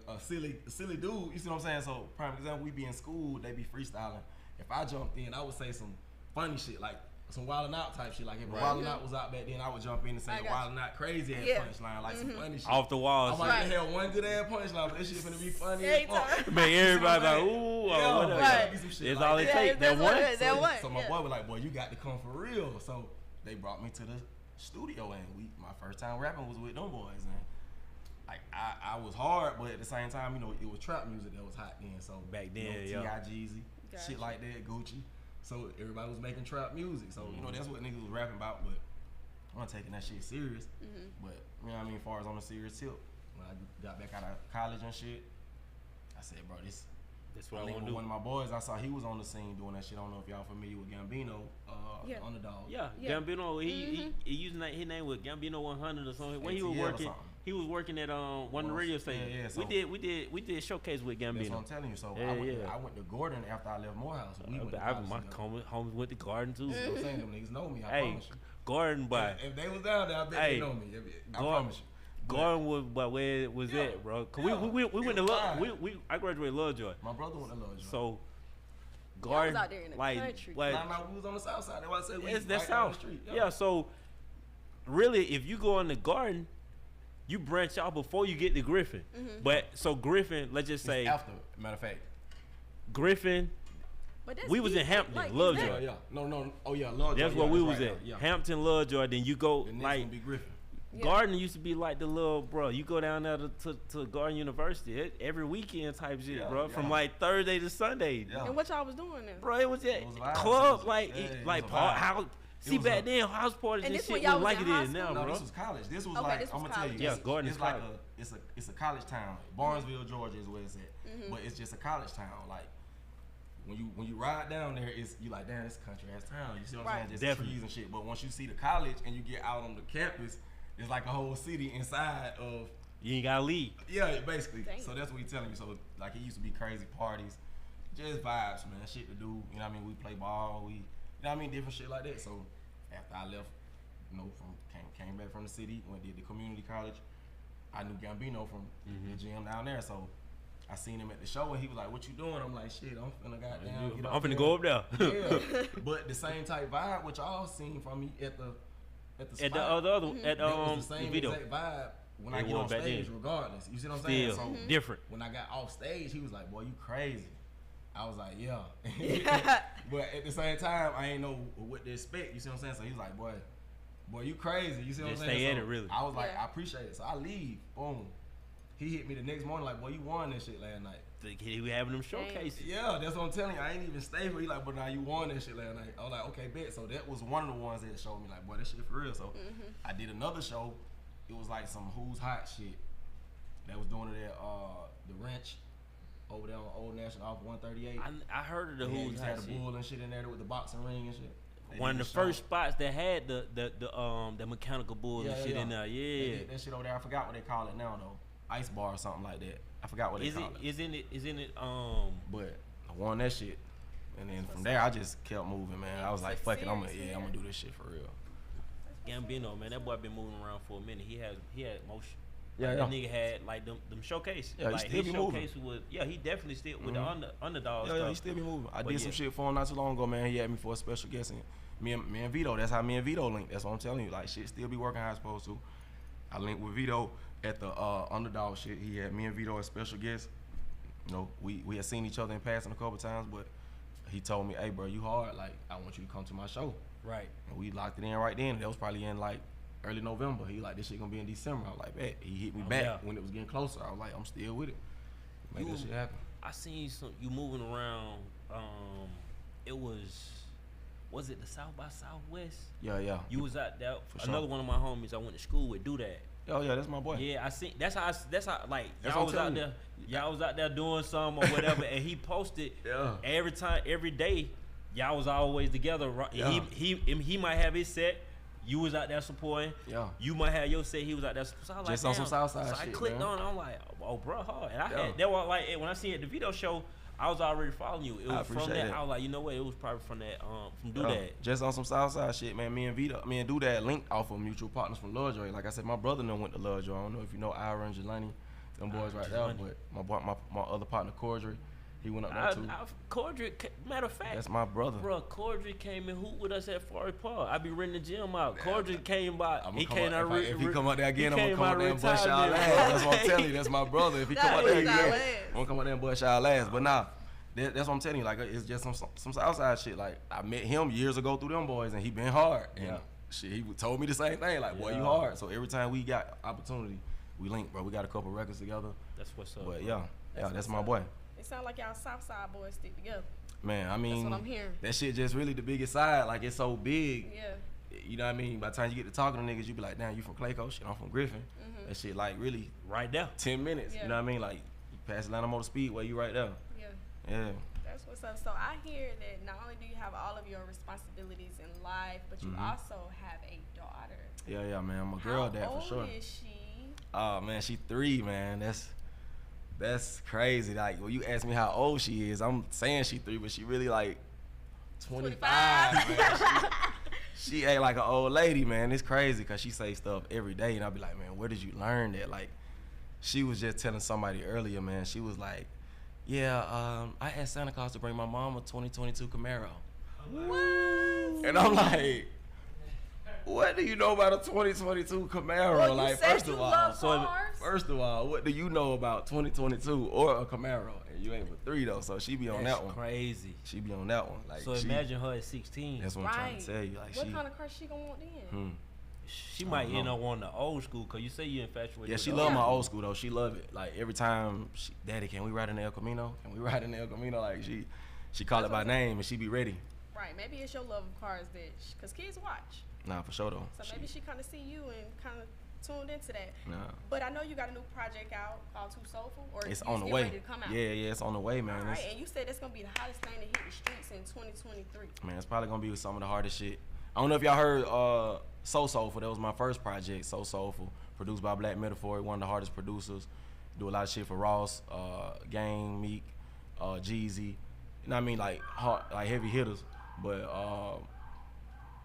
a silly dude. You see what I'm saying? So prime example, we be in school, they be freestyling. If I jumped in, I would say some funny shit like. Some Wildin' Out type shit. Like if Wildin' Out was out back then, I would jump in and say I a got Wildin' Out crazy ass Yeah. punchline, like some funny shit. Off the wall. I might shit. have one good ass punchline, but this shit finna be funny Every as fuck. time. Make everybody like, saying? ooh, Yeah, or whatever. Right. be some shit That's like all it that. takes. That that's what one. it is. That one. So my Yeah. boy was like, boy, you got to come for real. So they brought me to the studio, and my first time rapping was with them boys, and like I was hard, but at the same time, it was trap music that was hot then. So Back then, T.I. yeah. Jeezy, Gotcha. shit like that, Gucci. So everybody was making trap music. So that's what niggas was rapping about, but I'm not taking that shit serious. But you know what I mean, as far as on a serious tip, when I got back out of college and shit, I said, bro, this. That's I what I linked want with to do. one of my boys. I saw he was on the scene doing that shit. I don't know if y'all familiar with Gambino, Yeah. the Underdog. Yeah, Yeah. Gambino. He using his name was Gambino 100 or something. When he was ATL or working, something. he was working at one of the radio stations. yeah, so- we did showcase with That's what Gambino. I'm telling you. So Yeah, I went yeah. to Gordon after I left Morehouse. We went to I, college my together. homies went to Garden too. You know what I'm saying? Them niggas know me. I Hey, promise you. Gordon, but If they was down there, I bet Hey, they know me. I Gordon- promise you. Gordon was but where it was Yeah, at, bro. Cause yeah, we went it to was fine. I graduated Lovejoy. My brother went to Lovejoy. So Garden, out there in the like, country. like Nah, we was on the south side. That's why I said we it's right that down south. the street. Yeah. So really, if you go in the Garden, you branch out before you get to Griffin. But so Griffin, let's just say It's after, matter of fact. Griffin. But that's We was in deep. Hampton, Like, is Lovejoy. that- Yeah. No. Oh yeah, Lovejoy. That's yeah, where we that's was right at. there, yeah. Hampton, Lovejoy. Then you go The next like one be Griffin. Yeah. Garden used to be like the little bro. You go down there to Garden University every weekend type shit, Yeah, bro. yeah. From like Thursday to Sunday, Yeah. And what y'all was doing there? bro. It was at It was vibes. club, It was- like yeah, it like was a vibe. house. See, was back a- then house parties And and this shit when y'all wasn't was like in it high is now, school? No, bro. this was college. This was Okay, like this I'm was gonna tell you. college. Yeah, it's- Gordon is It's like college. it's a college town. Barnesville, Georgia is where it's at. But it's just a college town. Like when you ride down there, you like, damn, it's a country ass town. You see what I'm Right. saying? Just Definitely. trees and shit. But once you see the college and you get out on the campus, it's like a whole city inside of. You ain't gotta leave. Yeah, basically. Dang. So that's what he's telling you. So like it used to be crazy parties, just vibes, man. Shit to do. You know what I mean? We play ball. You know what I mean? Different shit like that. So after I left, came back from the city, did the community college. I knew Gambino from the gym down there. So I seen him at the show and he was like, "What you doing?" I'm like, "Shit, I'm finna goddamn get up I'm finna there." go up there. Yeah, but the same type vibe which y'all seen from me at the spot. At the other at that was the the same video. exact vibe when I It get was on back stage, then. regardless. You see what I'm saying? Still So different. when I got off stage, he was like, "Boy, you crazy." I was like, "Yeah," but at the same time, I ain't know what to expect. You see what I'm saying? So he was like, "Boy, you crazy." You see what Just I'm saying? stay in So it, really. I was like, Yeah. "I appreciate it." So I leave. Boom. He hit me the next morning like, "Boy, you won this shit last night." He was having them showcases. Yeah, that's what I'm telling you. I ain't even stay for you. Like, but now you won that shit last night. I was like, okay, bet. So that was one of the ones that showed me like, boy, that shit for real. So I did another show. It was like some Who's Hot shit. That was doing it at the Wrench over there on Old National off 138. I heard of the They Who's used to Hot have the shit. bull and shit in there with the boxing ring and shit. They One of did the a show. first spots that had the mechanical bull and shit in there. They Yeah. did that shit over there. I forgot what they call it now though. Ice bar or something like that. I forgot what they call it. Isn't it But I won that shit, and then from there I just kept moving, man. I was like, fuck it, I'm gonna do this shit for real. Gambino, man, that boy been moving around for a minute. He had motion. Yeah, Like, yeah. That nigga had like them showcases. Yeah, he like still his be moving. showcase was he definitely still with the underdog Yeah, stuff. he still be moving. I But did some yeah. shit for him not too long ago, man. He had me for a special guest, and me and Vito. That's how me and Vito linked. That's what I'm telling you. Like shit, still be working how it's supposed to. I linked with Vito at the underdog shit. He had me and Vito as special guests. You know, we had seen each other in passing a couple times, but he told me, "Hey, bro, you hard. Like, I want you to come to my show." Right. And we locked it in right then. That was probably in like early November. He like, this shit gonna be in December. I was like, bet. He hit me back yeah. when it was getting closer. I was like, I'm still with it. Make You- that shit happen. I seen you moving around. It was it the South by Southwest? Yeah. You was out there. For Another sure. one of my homies I went to school with do that. Oh yeah, that's my boy. Yeah, I seen. That's how like That's y'all what was I'm out telling there. Y'all was out there doing something or whatever, and he posted Yeah. every day. Y'all was always together. Right? Yeah. He might have his set. You was out there supporting. Yeah. You might have your set. He was out there. So I was Just like, on some damn. Southside So I shit, clicked man. on. I'm like, oh, bro, hard. And I Yeah. had that was like when I seen it at the video show. I was already following you. It I was from appreciate that. that. I was like, you know what? It was probably from that. From Do Yeah. That. Just on some Southside shit, man. Me and Doodad linked off of mutual partners from Lovejoy. Like I said, my brother done went to Lovejoy. I don't know if you know Ira and Jelani, them boys right there. Jelani. But my other partner Cordry, he went up there too. Cordry, matter of fact, That's my brother. bro, Cordry came and hooped with us at Forest Park. I be renting the gym out. Cordry came by. I'ma He come came out, out. if he come out there again, I'm he gonna came come out out there and bust y'all retirement. ass. That's what I'm telling you. That's my brother. If he come out there That was again, y'all ass. I'm gonna come out there and bust y'all ass. But nah, that's what I'm telling you. Like it's just some Southside shit. Like I met him years ago through them boys, and he been hard. And Yeah. shit, he told me the same thing. Like, boy, you Yeah. hard. So every time we got opportunity, we link, bro. We got a couple records together. That's what's up. But bro. that's my boy. It sound like y'all Southside boys stick together. Man, I mean, what I'm hearing. that shit just really the biggest side. Like it's so big. Yeah. You know what I mean? By the time you get to talking to niggas, you be like, damn, you from Clayco? Shit, I'm from Griffin. That shit like really Right there. 10 minutes. Yeah. You know what I mean? Like you pass Atlanta Motor Speedway, you right there. Yeah. Yeah. That's what's up. So I hear that not only do you have all of your responsibilities in life, but you also have a daughter. Yeah, man. I'm a girl dad How for sure. old is she? Oh man, she 3, man. That's crazy. Like when you ask me how old she is, I'm saying she 3, but she really like 25. Man. She ain't like an old lady, man. It's crazy because she say stuff every day, and I'll be like, man, where did you learn that? Like, she was just telling somebody earlier, man. She was like, yeah, I asked Santa Claus to bring my mom a 2022 Camaro. What? And I'm like, what do you know about a 2022 Camaro? Well, you like, said first you of all, love cars. first of all, what do you know about 2022 or a Camaro? And you ain't but 3 though, so she be on That's that one. crazy. She be on that one. Like, So imagine her at 16. That's what I'm trying to tell you. Like, What kind of car she gonna want then? She might end up on the old school, cause you say you infatuated. Yeah, with she the love old my school. old school though. She love it. Like every time, Daddy, can we ride in the El Camino? Can we ride in the El Camino? Like she call it by name and she be ready. Right. Maybe it's your love of cars that, cause kids watch. Nah, for sure though. So maybe she kind of see you and kind of tuned into that. Nah. But I know you got a new project out called Too Soulful, or It's you on just the get way. ready to come out. Yeah, it's on the way, man. All right, It's, and you said it's gonna be the hottest thing to hit the streets in 2023. man, it's probably gonna be some of the hardest shit. I don't know if y'all heard So Soulful. That was my first project, So Soulful, produced by Black Metaphor, one of the hardest producers. Do a lot of shit for Ross, Gang, Meek, Jeezy. You know what I mean? Like hard, like heavy hitters. But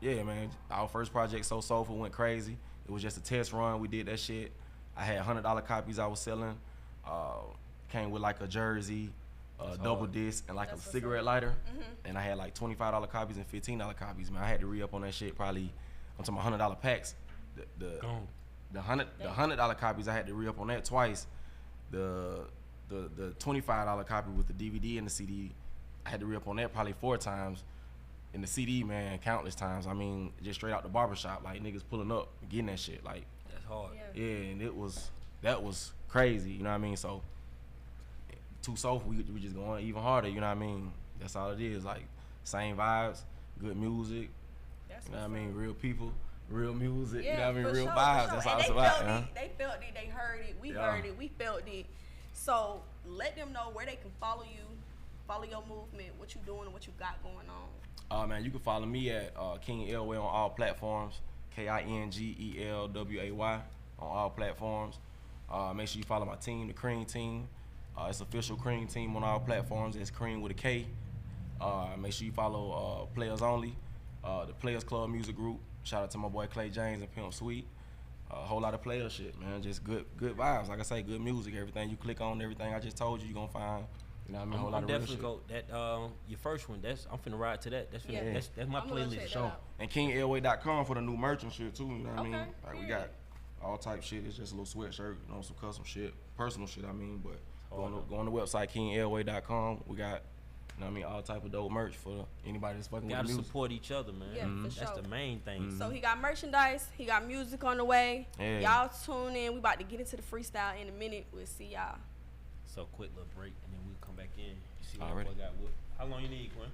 yeah, man, our first project, So Soulful, went crazy. It was just a test run. We did that shit. I had $100 copies I was selling. Came with like a jersey, double disc, and like That's a what's cigarette up. lighter. And I had like $25 copies and $15 copies. Man, I had to re-up on that shit. Probably, I'm talking $100 packs. Gone. The $100 copies I had to re-up on that twice. The $25 copy with the DVD and the CD, I had to re-up on that probably 4 times. And the CD, man, countless times. I mean, just straight out the barbershop, like niggas pulling up, getting that shit. Like, That's hard. Yeah. yeah, and that was crazy, you know what I mean? So, Too Soulful, we just going even harder, you know what I mean? That's all it is, like, same vibes, good music, That's you know what I what's mean? up. Real people, real music, Yeah, you know what I mean? for Real sure, vibes, for that's sure. all And it's about, They felt it, they heard it, we Yeah. heard it, we felt it. So let them know where they can follow you, follow your movement, what you doing, and what you got going on. Man, you can follow me at King Elway on all platforms, KINGELWAY on all platforms. Make sure you follow my team, the Cream Team. It's official Cream Team on all platforms. It's Cream with a K. Make sure you follow Players Only, the Players Club Music Group. Shout out to my boy Clay James and Pimp Sweet. A whole lot of player shit, man. Just good vibes. Like I say, good music. Everything you click on, everything I just told you, you're gonna find. You know what I mean? A whole lot I'm of real definitely shit. go that your first one. I'm finna ride to that. That's Yeah. that's my I'm gonna playlist. check that Sure. out. And KingAirway.com for the new merch and shit too. You know what I mean? Okay, Like we period. got all type shit. It's just a little sweatshirt, you know, some custom shit, personal shit. I mean, but go on the website KingAirway.com. We got, you know what I mean, all type of dope merch for anybody that's fucking with Gotta the music. support each other, man. Yeah, for That's sure. the main thing. So he got merchandise, he got music on the way. Yeah. Y'all tune in. We about to get into the freestyle in a minute. We'll see y'all. So quick little break, and then we'll come back in. You see what Already. boy got what? How long you need, Quinn?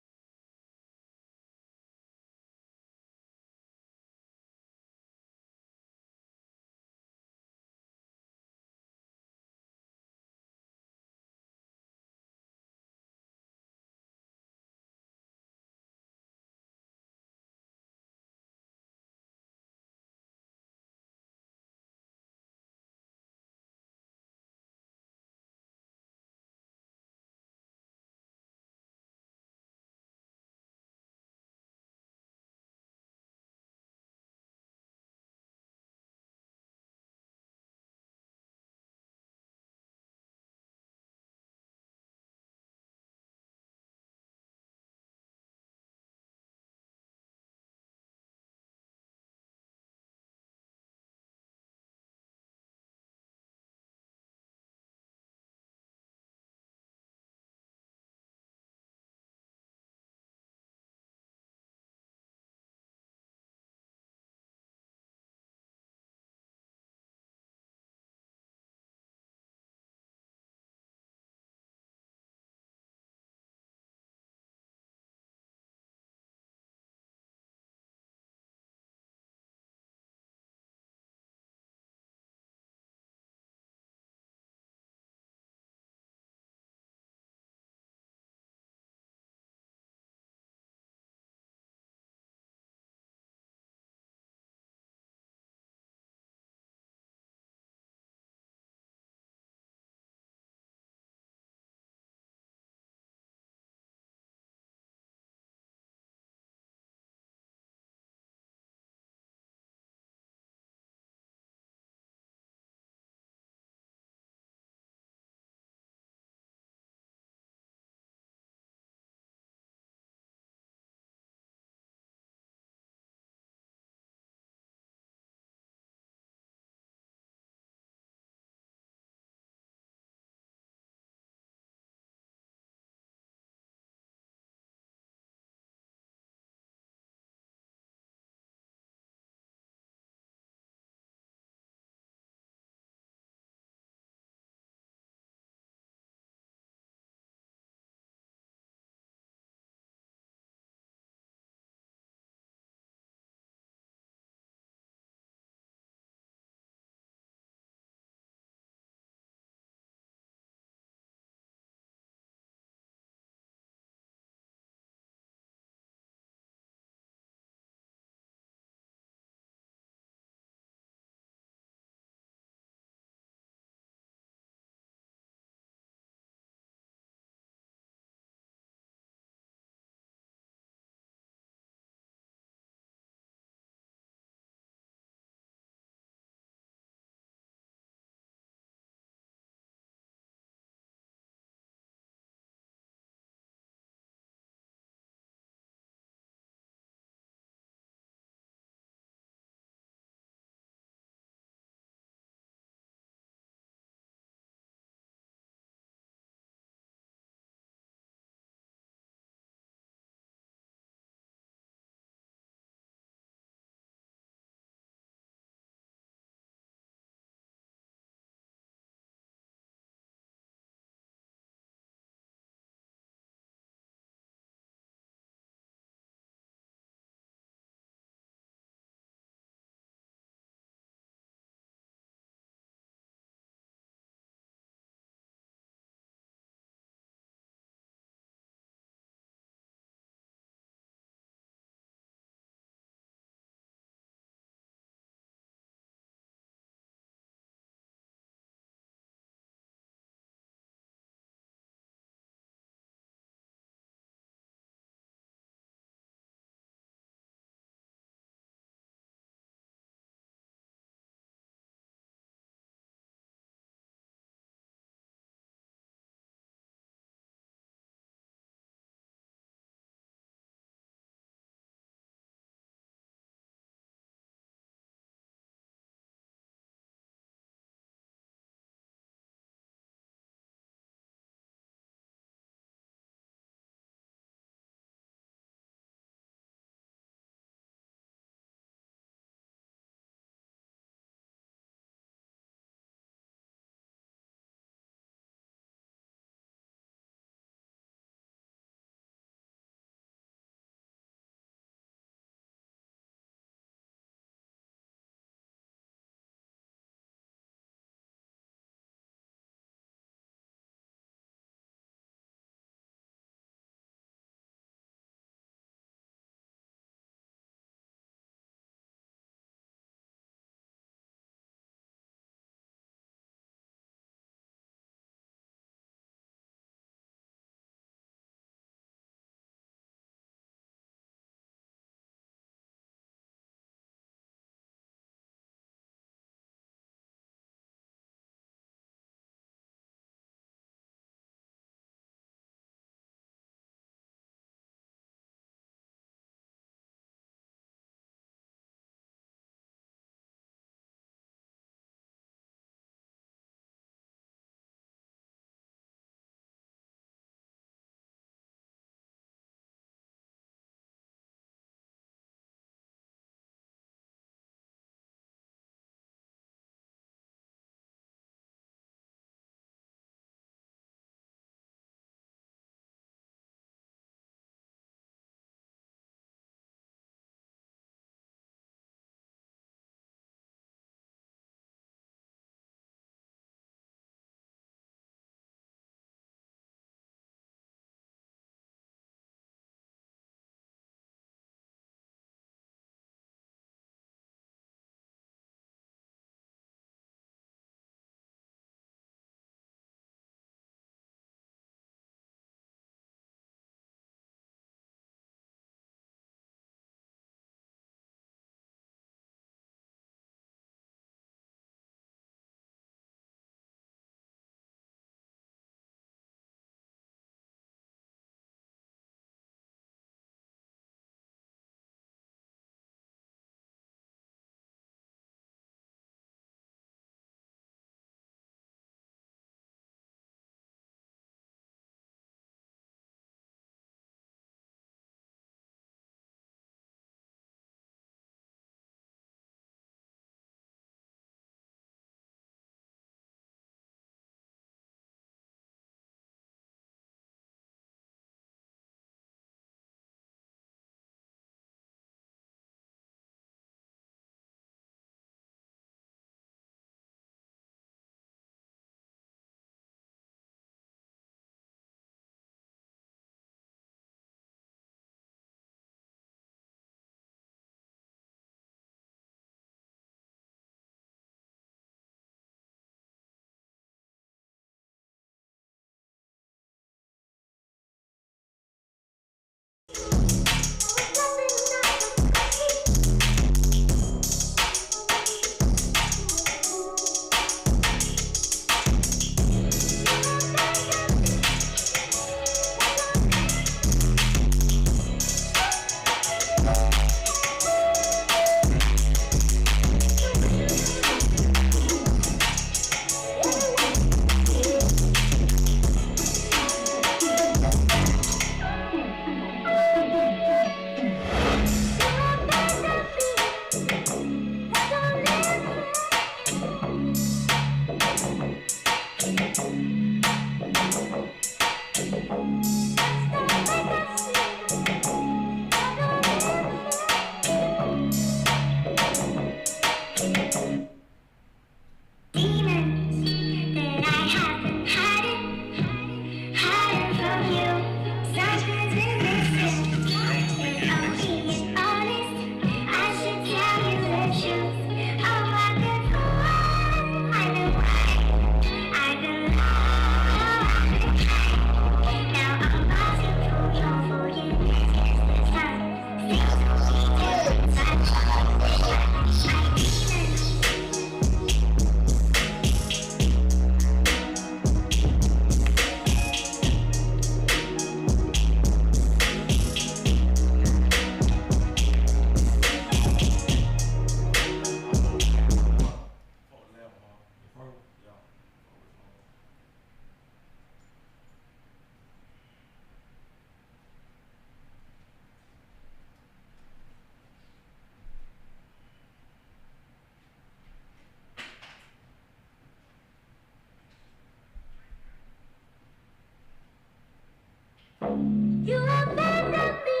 You abandoned me,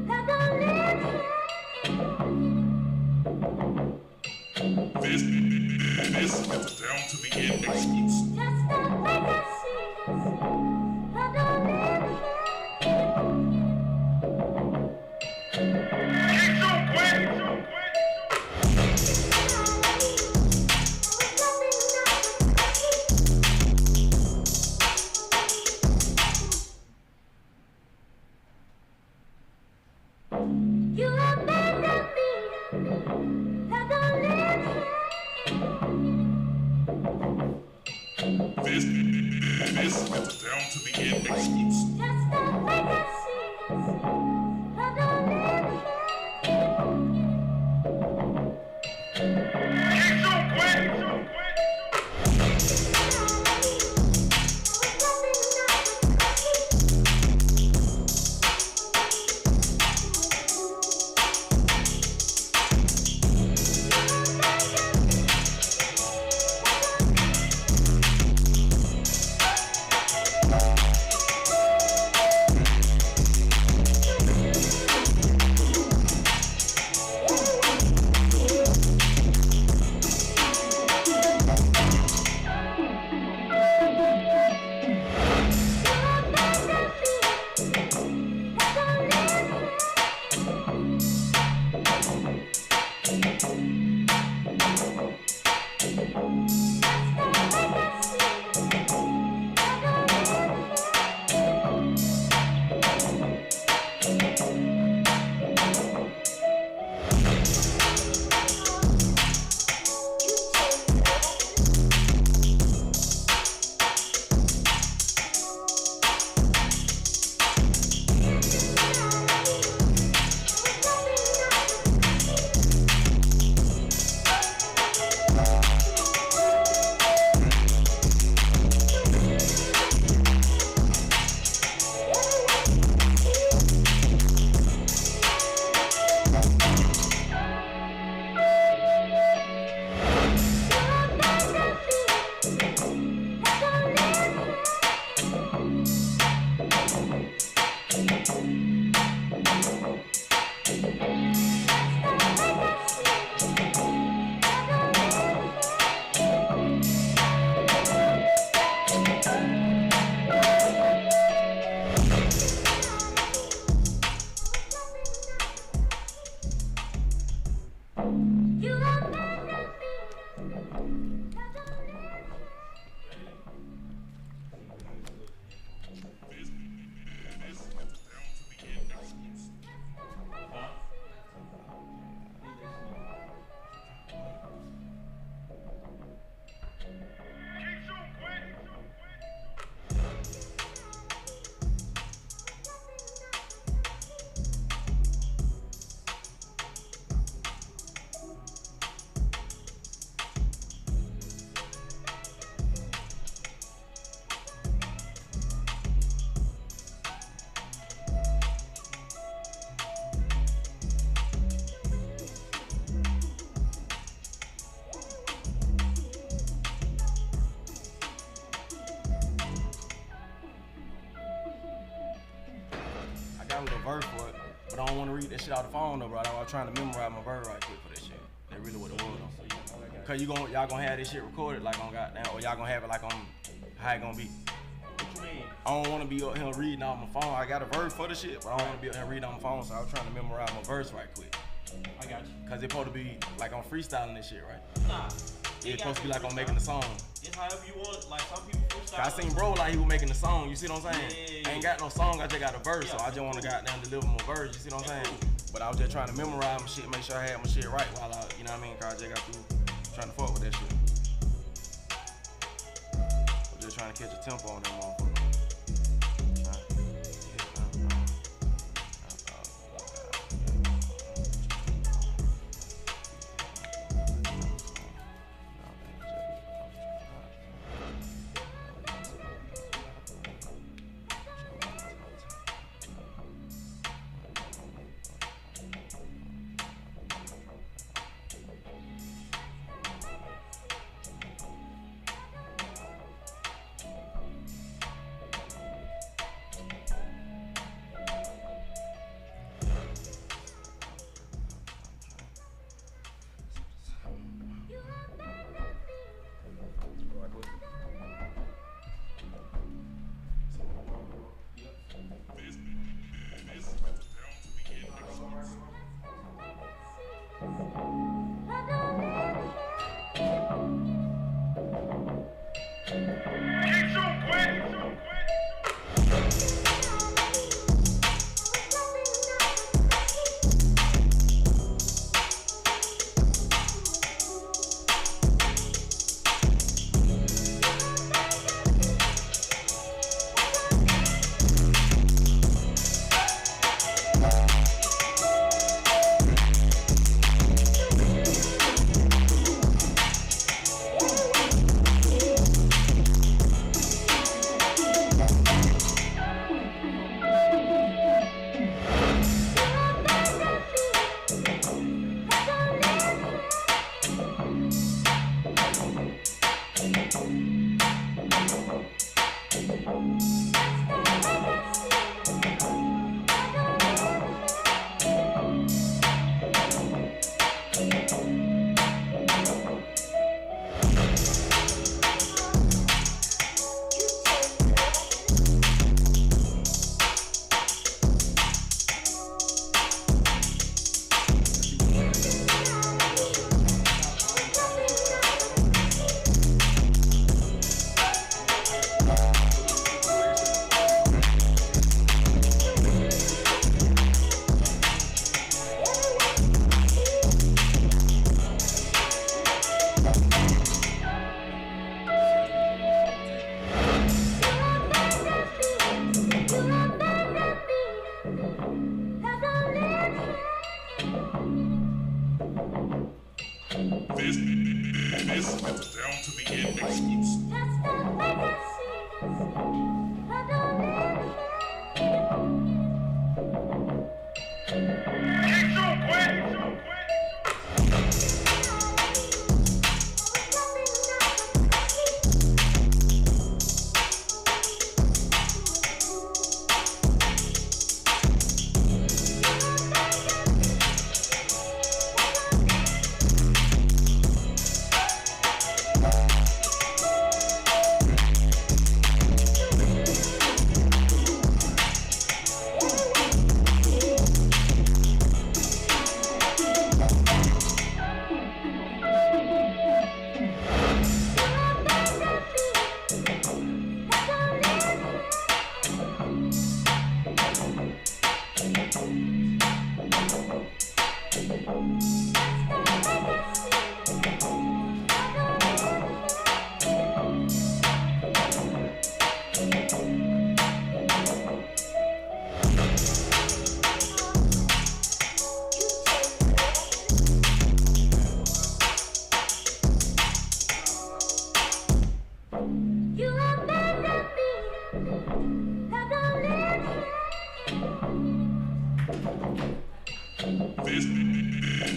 I don't live This is down to the end exclusive. just the legacy, I don't live Get your quick! You abandoned me, I don't live This is down to the end exclusive. just the legacy, I don't live Get your quick! verse for it, but I don't want to read that shit off the phone though, bro. I was trying to memorize my verse right quick for that shit. That really what it was though. Cause y'all gonna have this shit recorded like on goddamn, or y'all gonna have it like on how it gonna be. What you mean? I don't want to be up here reading on my phone. I got a verse for the shit, but I don't want to be up here reading on my phone. So I was trying to memorize my verse right quick. I got you. Cause it's supposed to be like I'm freestyling this shit, right? Nah. It's supposed to be like I'm making the song. It's however you want. Like some people freestyle. I seen bro like he was making the song. You see what I'm saying? Yeah. I ain't got no song. I just got a verse, so I just want to goddamn deliver my verse. You see what I'm saying? But I was just trying to memorize my shit, make sure I had my shit right while I, you know what I mean? Cause I just got through trying to fuck with that shit. I'm just trying to catch a tempo on that motherfucker. This goes down to the end exclusive.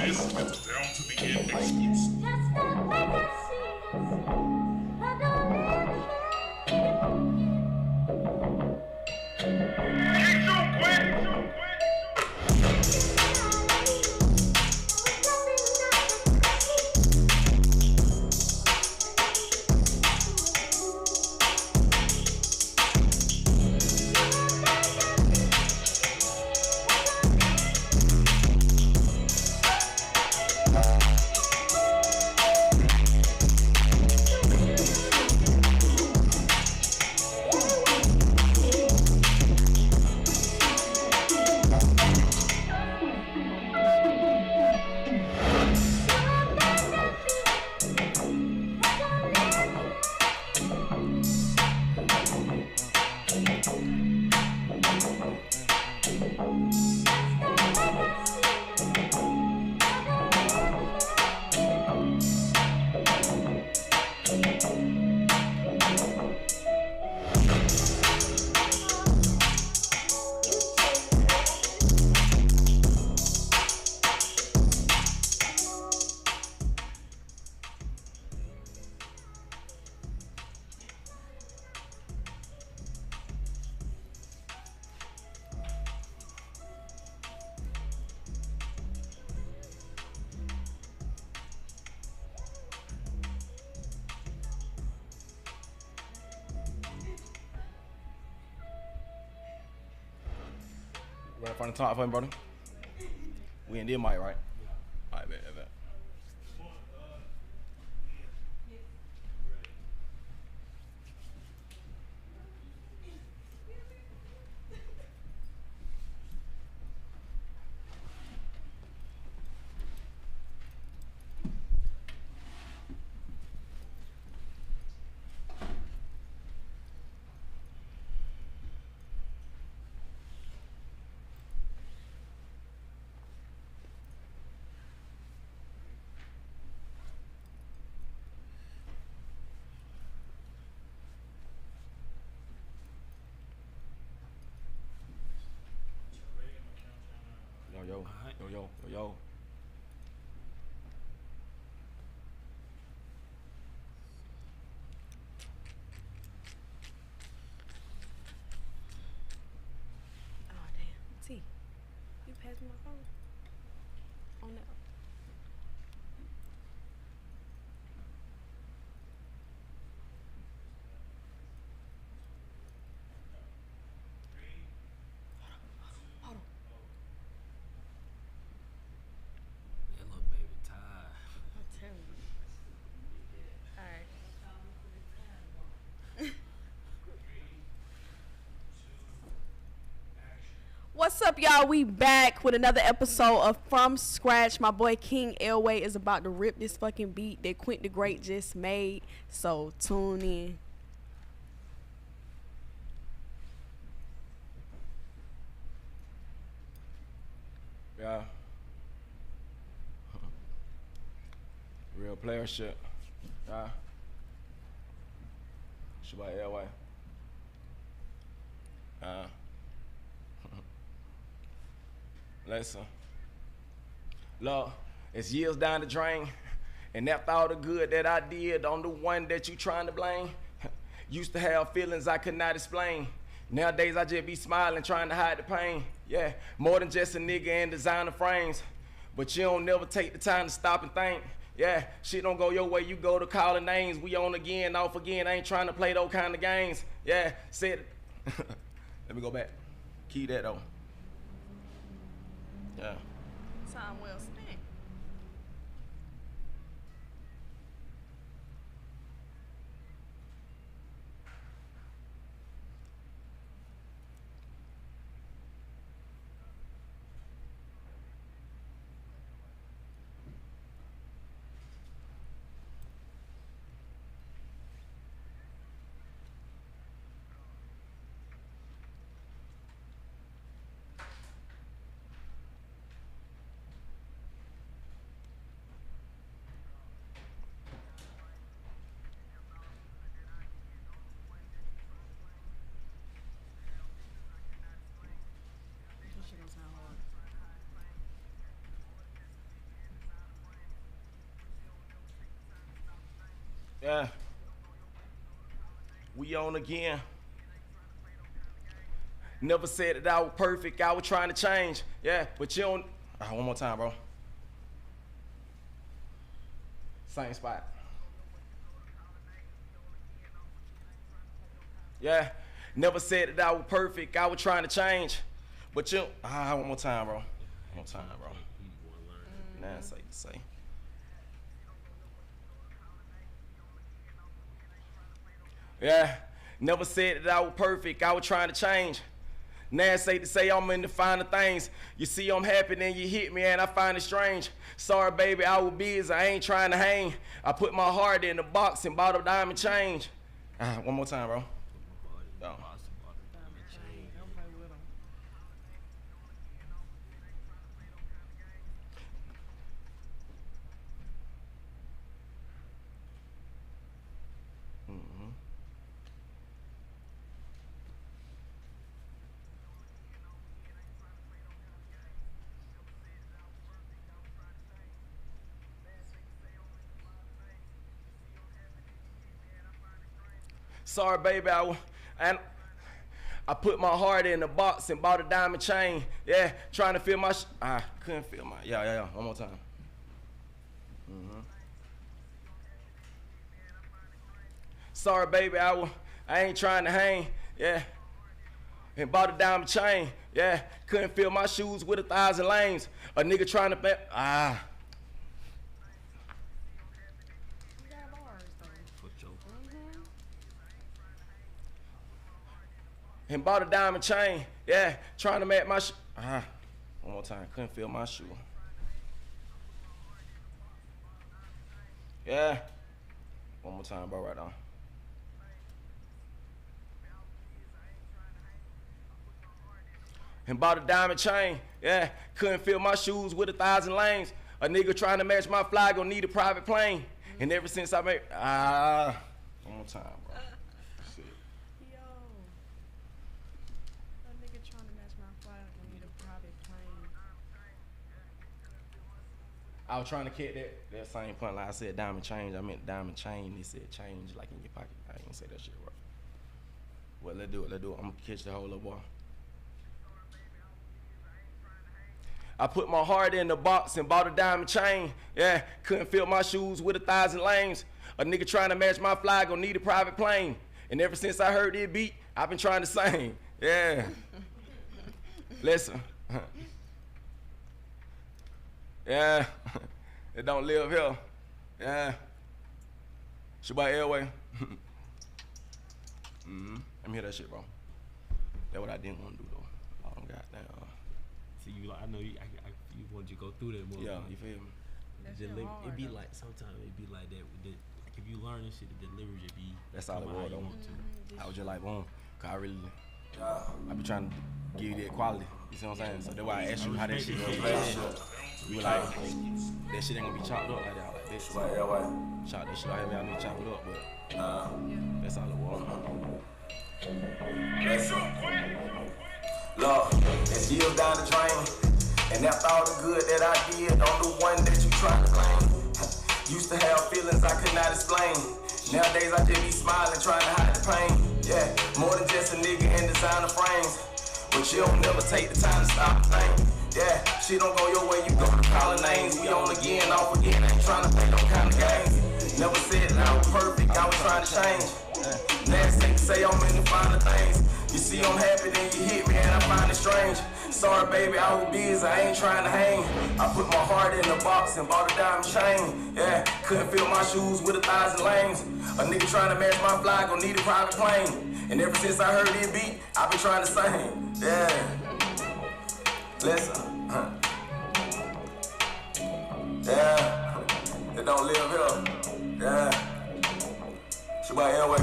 This goes down to the end exclusive. Right from the top for me, brother. We in this mic, right? All right, bet. Yo. Oh damn. T, you passed me my phone. On that. Hold on. That little baby tired. I'm telling you. All right. What's up, y'all? We back with another episode of From Scratch. My boy King Elway is about to rip this fucking beat that Quint the Great just made. So tune in. Yeah. Real player shit. Yeah. Shit by Airway. Listen. Look, it's years down the drain. And after all the good that I did, I'm the one that you trying to blame. Used to have feelings I could not explain. Nowadays I just be smiling, trying to hide the pain. Yeah, more than just a nigga and designer frames. But you don't never take the time to stop and think. Yeah, shit don't go your way, you go to calling names. We on again, off again, I ain't trying to play those kind of games. Yeah, said it. Let me go back. Key that though. Yeah. Time well spent. This shit don't sound hard. Yeah. We on again. Never said that I was perfect, I was trying to change. Yeah, but you don't. One more time, bro. Same spot. Yeah, never said that I was perfect, I was trying to change. But you, one more time, bro. One more time, bro. Nah, say. Yeah, never said that I was perfect, I was trying to change. Now say to say I'm in the finer things. You see I'm happy, then you hit me and I find it strange. Sorry, baby, I was busy, I ain't trying to hang. I put my heart in the box and bought a diamond change. One more time, bro. Yo. Sorry, baby, I put my heart in the box and bought a diamond chain. Yeah, trying to feel my. I couldn't feel my. Yeah. One more time. Sorry, baby, I ain't trying to hang. Yeah. and bought a diamond chain. Yeah, couldn't fill my shoes with 1,000 lanes. A nigga trying to bet. And bought a diamond chain. Yeah, trying to match my one more time, couldn't feel my shoe. Yeah. One more time, bro, right on. And bought a diamond chain. Yeah, couldn't fill my shoes with 1,000 lanes. A nigga trying to match my fly gon' need a private plane. And ever since I made one more time, bro. Shit. Yo. A nigga trying to match my flight gonna need a private plane. I was trying to catch that same point. Like I said diamond change, I meant diamond chain. They said change like in your pocket. I ain't say that shit right. Well, let's do it. I'm gonna catch the whole little boy. I put my heart in the box and bought a diamond chain. Yeah, couldn't fill my shoes with 1,000 lanes. A nigga trying to match my fly gon' need a private plane. And ever since I heard it beat, I've been trying to sing. Yeah. Listen. Yeah. It don't live here. Yeah. Shabbat Airway. Let me hear that shit, bro. That's what I didn't want to do, though. Oh, goddamn. See, you, I know you wanted to go through that more. Yeah, you feel me? It be like, sometimes it be like that. Like if you learn this shit, the delivery just be. That's all it come out was, how you though. want to. I was just like, boom. Cause I really, I be trying to give you that quality. You see what I'm saying? So that's why I asked you how that shit was. You were like, that shit ain't gonna be chopped up like that. Like this. Chop that shit out here, I need to chop it up, but that's all it was. Look, it's years down the drain. And after all the good that I did, I'm the one that you trying to blame. Used to have feelings I could not explain. Nowadays I just be smiling, trying to hide the pain. Yeah, more than just a nigga in designer frames. But you don't never take the time to stop and think. Yeah, shit don't go your way, you go to calling names. We on again, off again, ain't trying to play no kind of games. Never said that I was perfect, I was trying to change. Nasty to say I'm in the finer things. You see I'm happy, then you hit me and I find it strange. Sorry baby, I was busy, I ain't trying to hang. I put my heart in the box and bought a diamond chain. Yeah, couldn't fill my shoes with 1,000 lanes. A nigga trying to match my fly gon' need a private plane. And ever since I heard it beat, I've been trying to sing. Yeah. Listen. Yeah. It don't live here. Yeah. Shabbat Airway.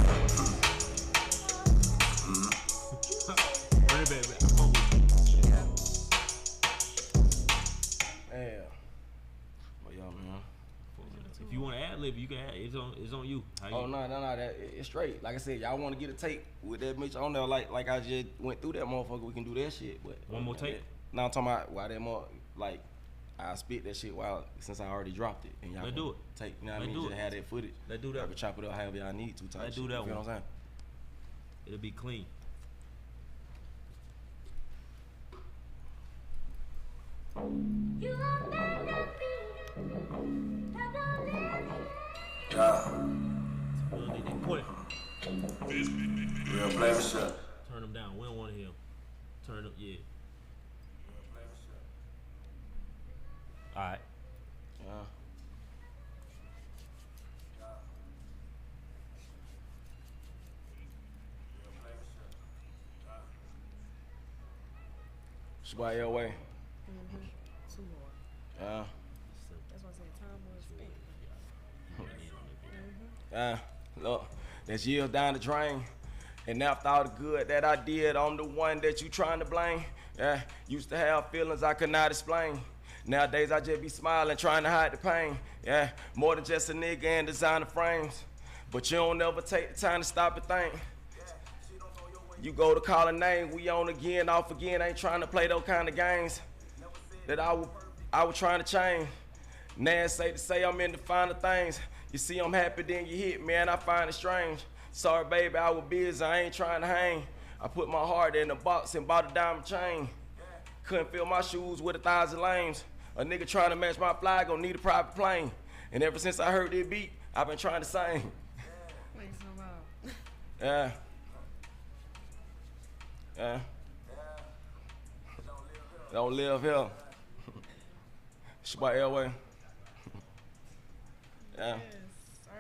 Yeah. But yo, man. If you want to ad lib, you can add. It's on you. Oh no, that it's straight. Like I said, y'all want to get a tape with that bitch on there. Like I just went through that motherfucker. We can do that shit. But one more tape. Now I'm talking about why that more like I spit that shit since I already dropped it. And y'all Let's do it. Take, you know what I mean? Just have that footage. Let's do that. I can chop it up however y'all need to. Let's do that one. You know what I'm saying? It'll be clean. Yeah. Real Real flavor shit. Turn them down. We don't want to hear them. Turn them, yeah. Alright. Yeah. Shabbat Airway. Too hard. Yeah. That's why I said time was spent. Yeah. Look, that's years down the drain. And after all the good that I did, I'm the one that you trying to blame. Yeah. Used to have feelings I could not explain. Nowadays I just be smiling, trying to hide the pain. Yeah. More than just a nigga in designer frames. But you don't never take the time to stop and think. You go to call a name, we on again, off again. Ain't trying to play those kind of games that I was trying to change. Nasty to say I'm in the finer things. You see I'm happy, then you hit me, and I find it strange. Sorry, baby, I was busy, I ain't trying to hang. I put my heart in the box and bought a diamond chain. Couldn't fill my shoes with 1,000 lanes. A nigga trying to match my fly gon' need a private plane. And ever since I heard it beat, I've been trying to sing. Wait, so Yeah. Yeah. Don't live here. It's your boy Elway. Yeah. Yes, sir.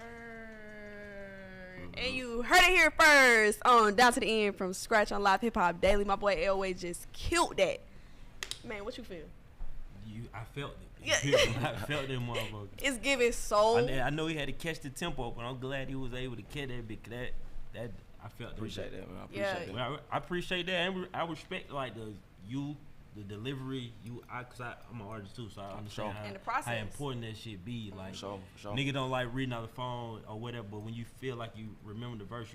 And you heard it here first on Down to the End from Scratch on Live Hip Hop Daily. My boy Elway just killed that. Man, what you feel? I felt it. Yeah. I felt that motherfucker. It's giving soul. I know he had to catch the tempo, but I'm glad he was able to catch that because that I felt Appreciate that, man. I Yeah. appreciate that. Well, I appreciate that, and I respect like the delivery. Cause I'm an artist too, so I understand And the how process. important that shit be. Like, For sure. nigga don't like reading on the phone or whatever, but when you feel like you remember the verse,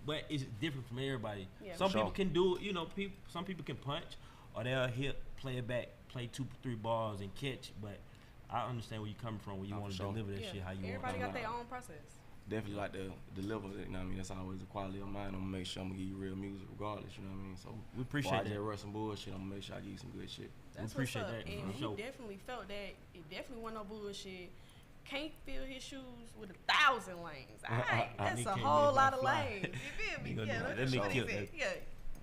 but it's different from everybody. Yeah. Some For people sure. can do it, you know. Some people can punch, or they'll play it back, play 2-3 bars and catch. But I understand where you coming from when you want to for sure. deliver that Yeah. shit how you Everybody want. got their own process. Definitely like to deliver it, you know what I mean? That's always the quality of mine. I'm gonna make sure I'm gonna give you real music regardless, you know what I mean? So We appreciate before I that. just rush some bullshit, I'm gonna make sure I give you some good shit. That's appreciate what's up. that, And for he sure. definitely felt that. It definitely wasn't no bullshit. Can't fill his shoes with 1,000 lanes. All right, that's Nigga a can't whole make lot that of fly. lanes. You feel me? He gonna Yeah, do that. that's That what nigga he killed said. that.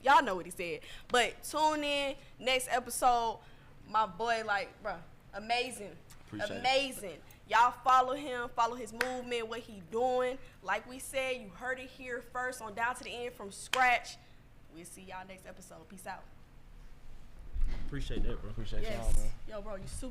Yeah, y'all know what he said. But tune in next episode. My boy, like, bruh, amazing. Appreciate it. Amazing. Y'all follow him, follow his movement, what he doing. Like we said, you heard it here first on Down to the End from Scratch. We'll see y'all next episode. Peace out. Appreciate that, bro. Appreciate Yes. y'all, man. Yo, bro, you super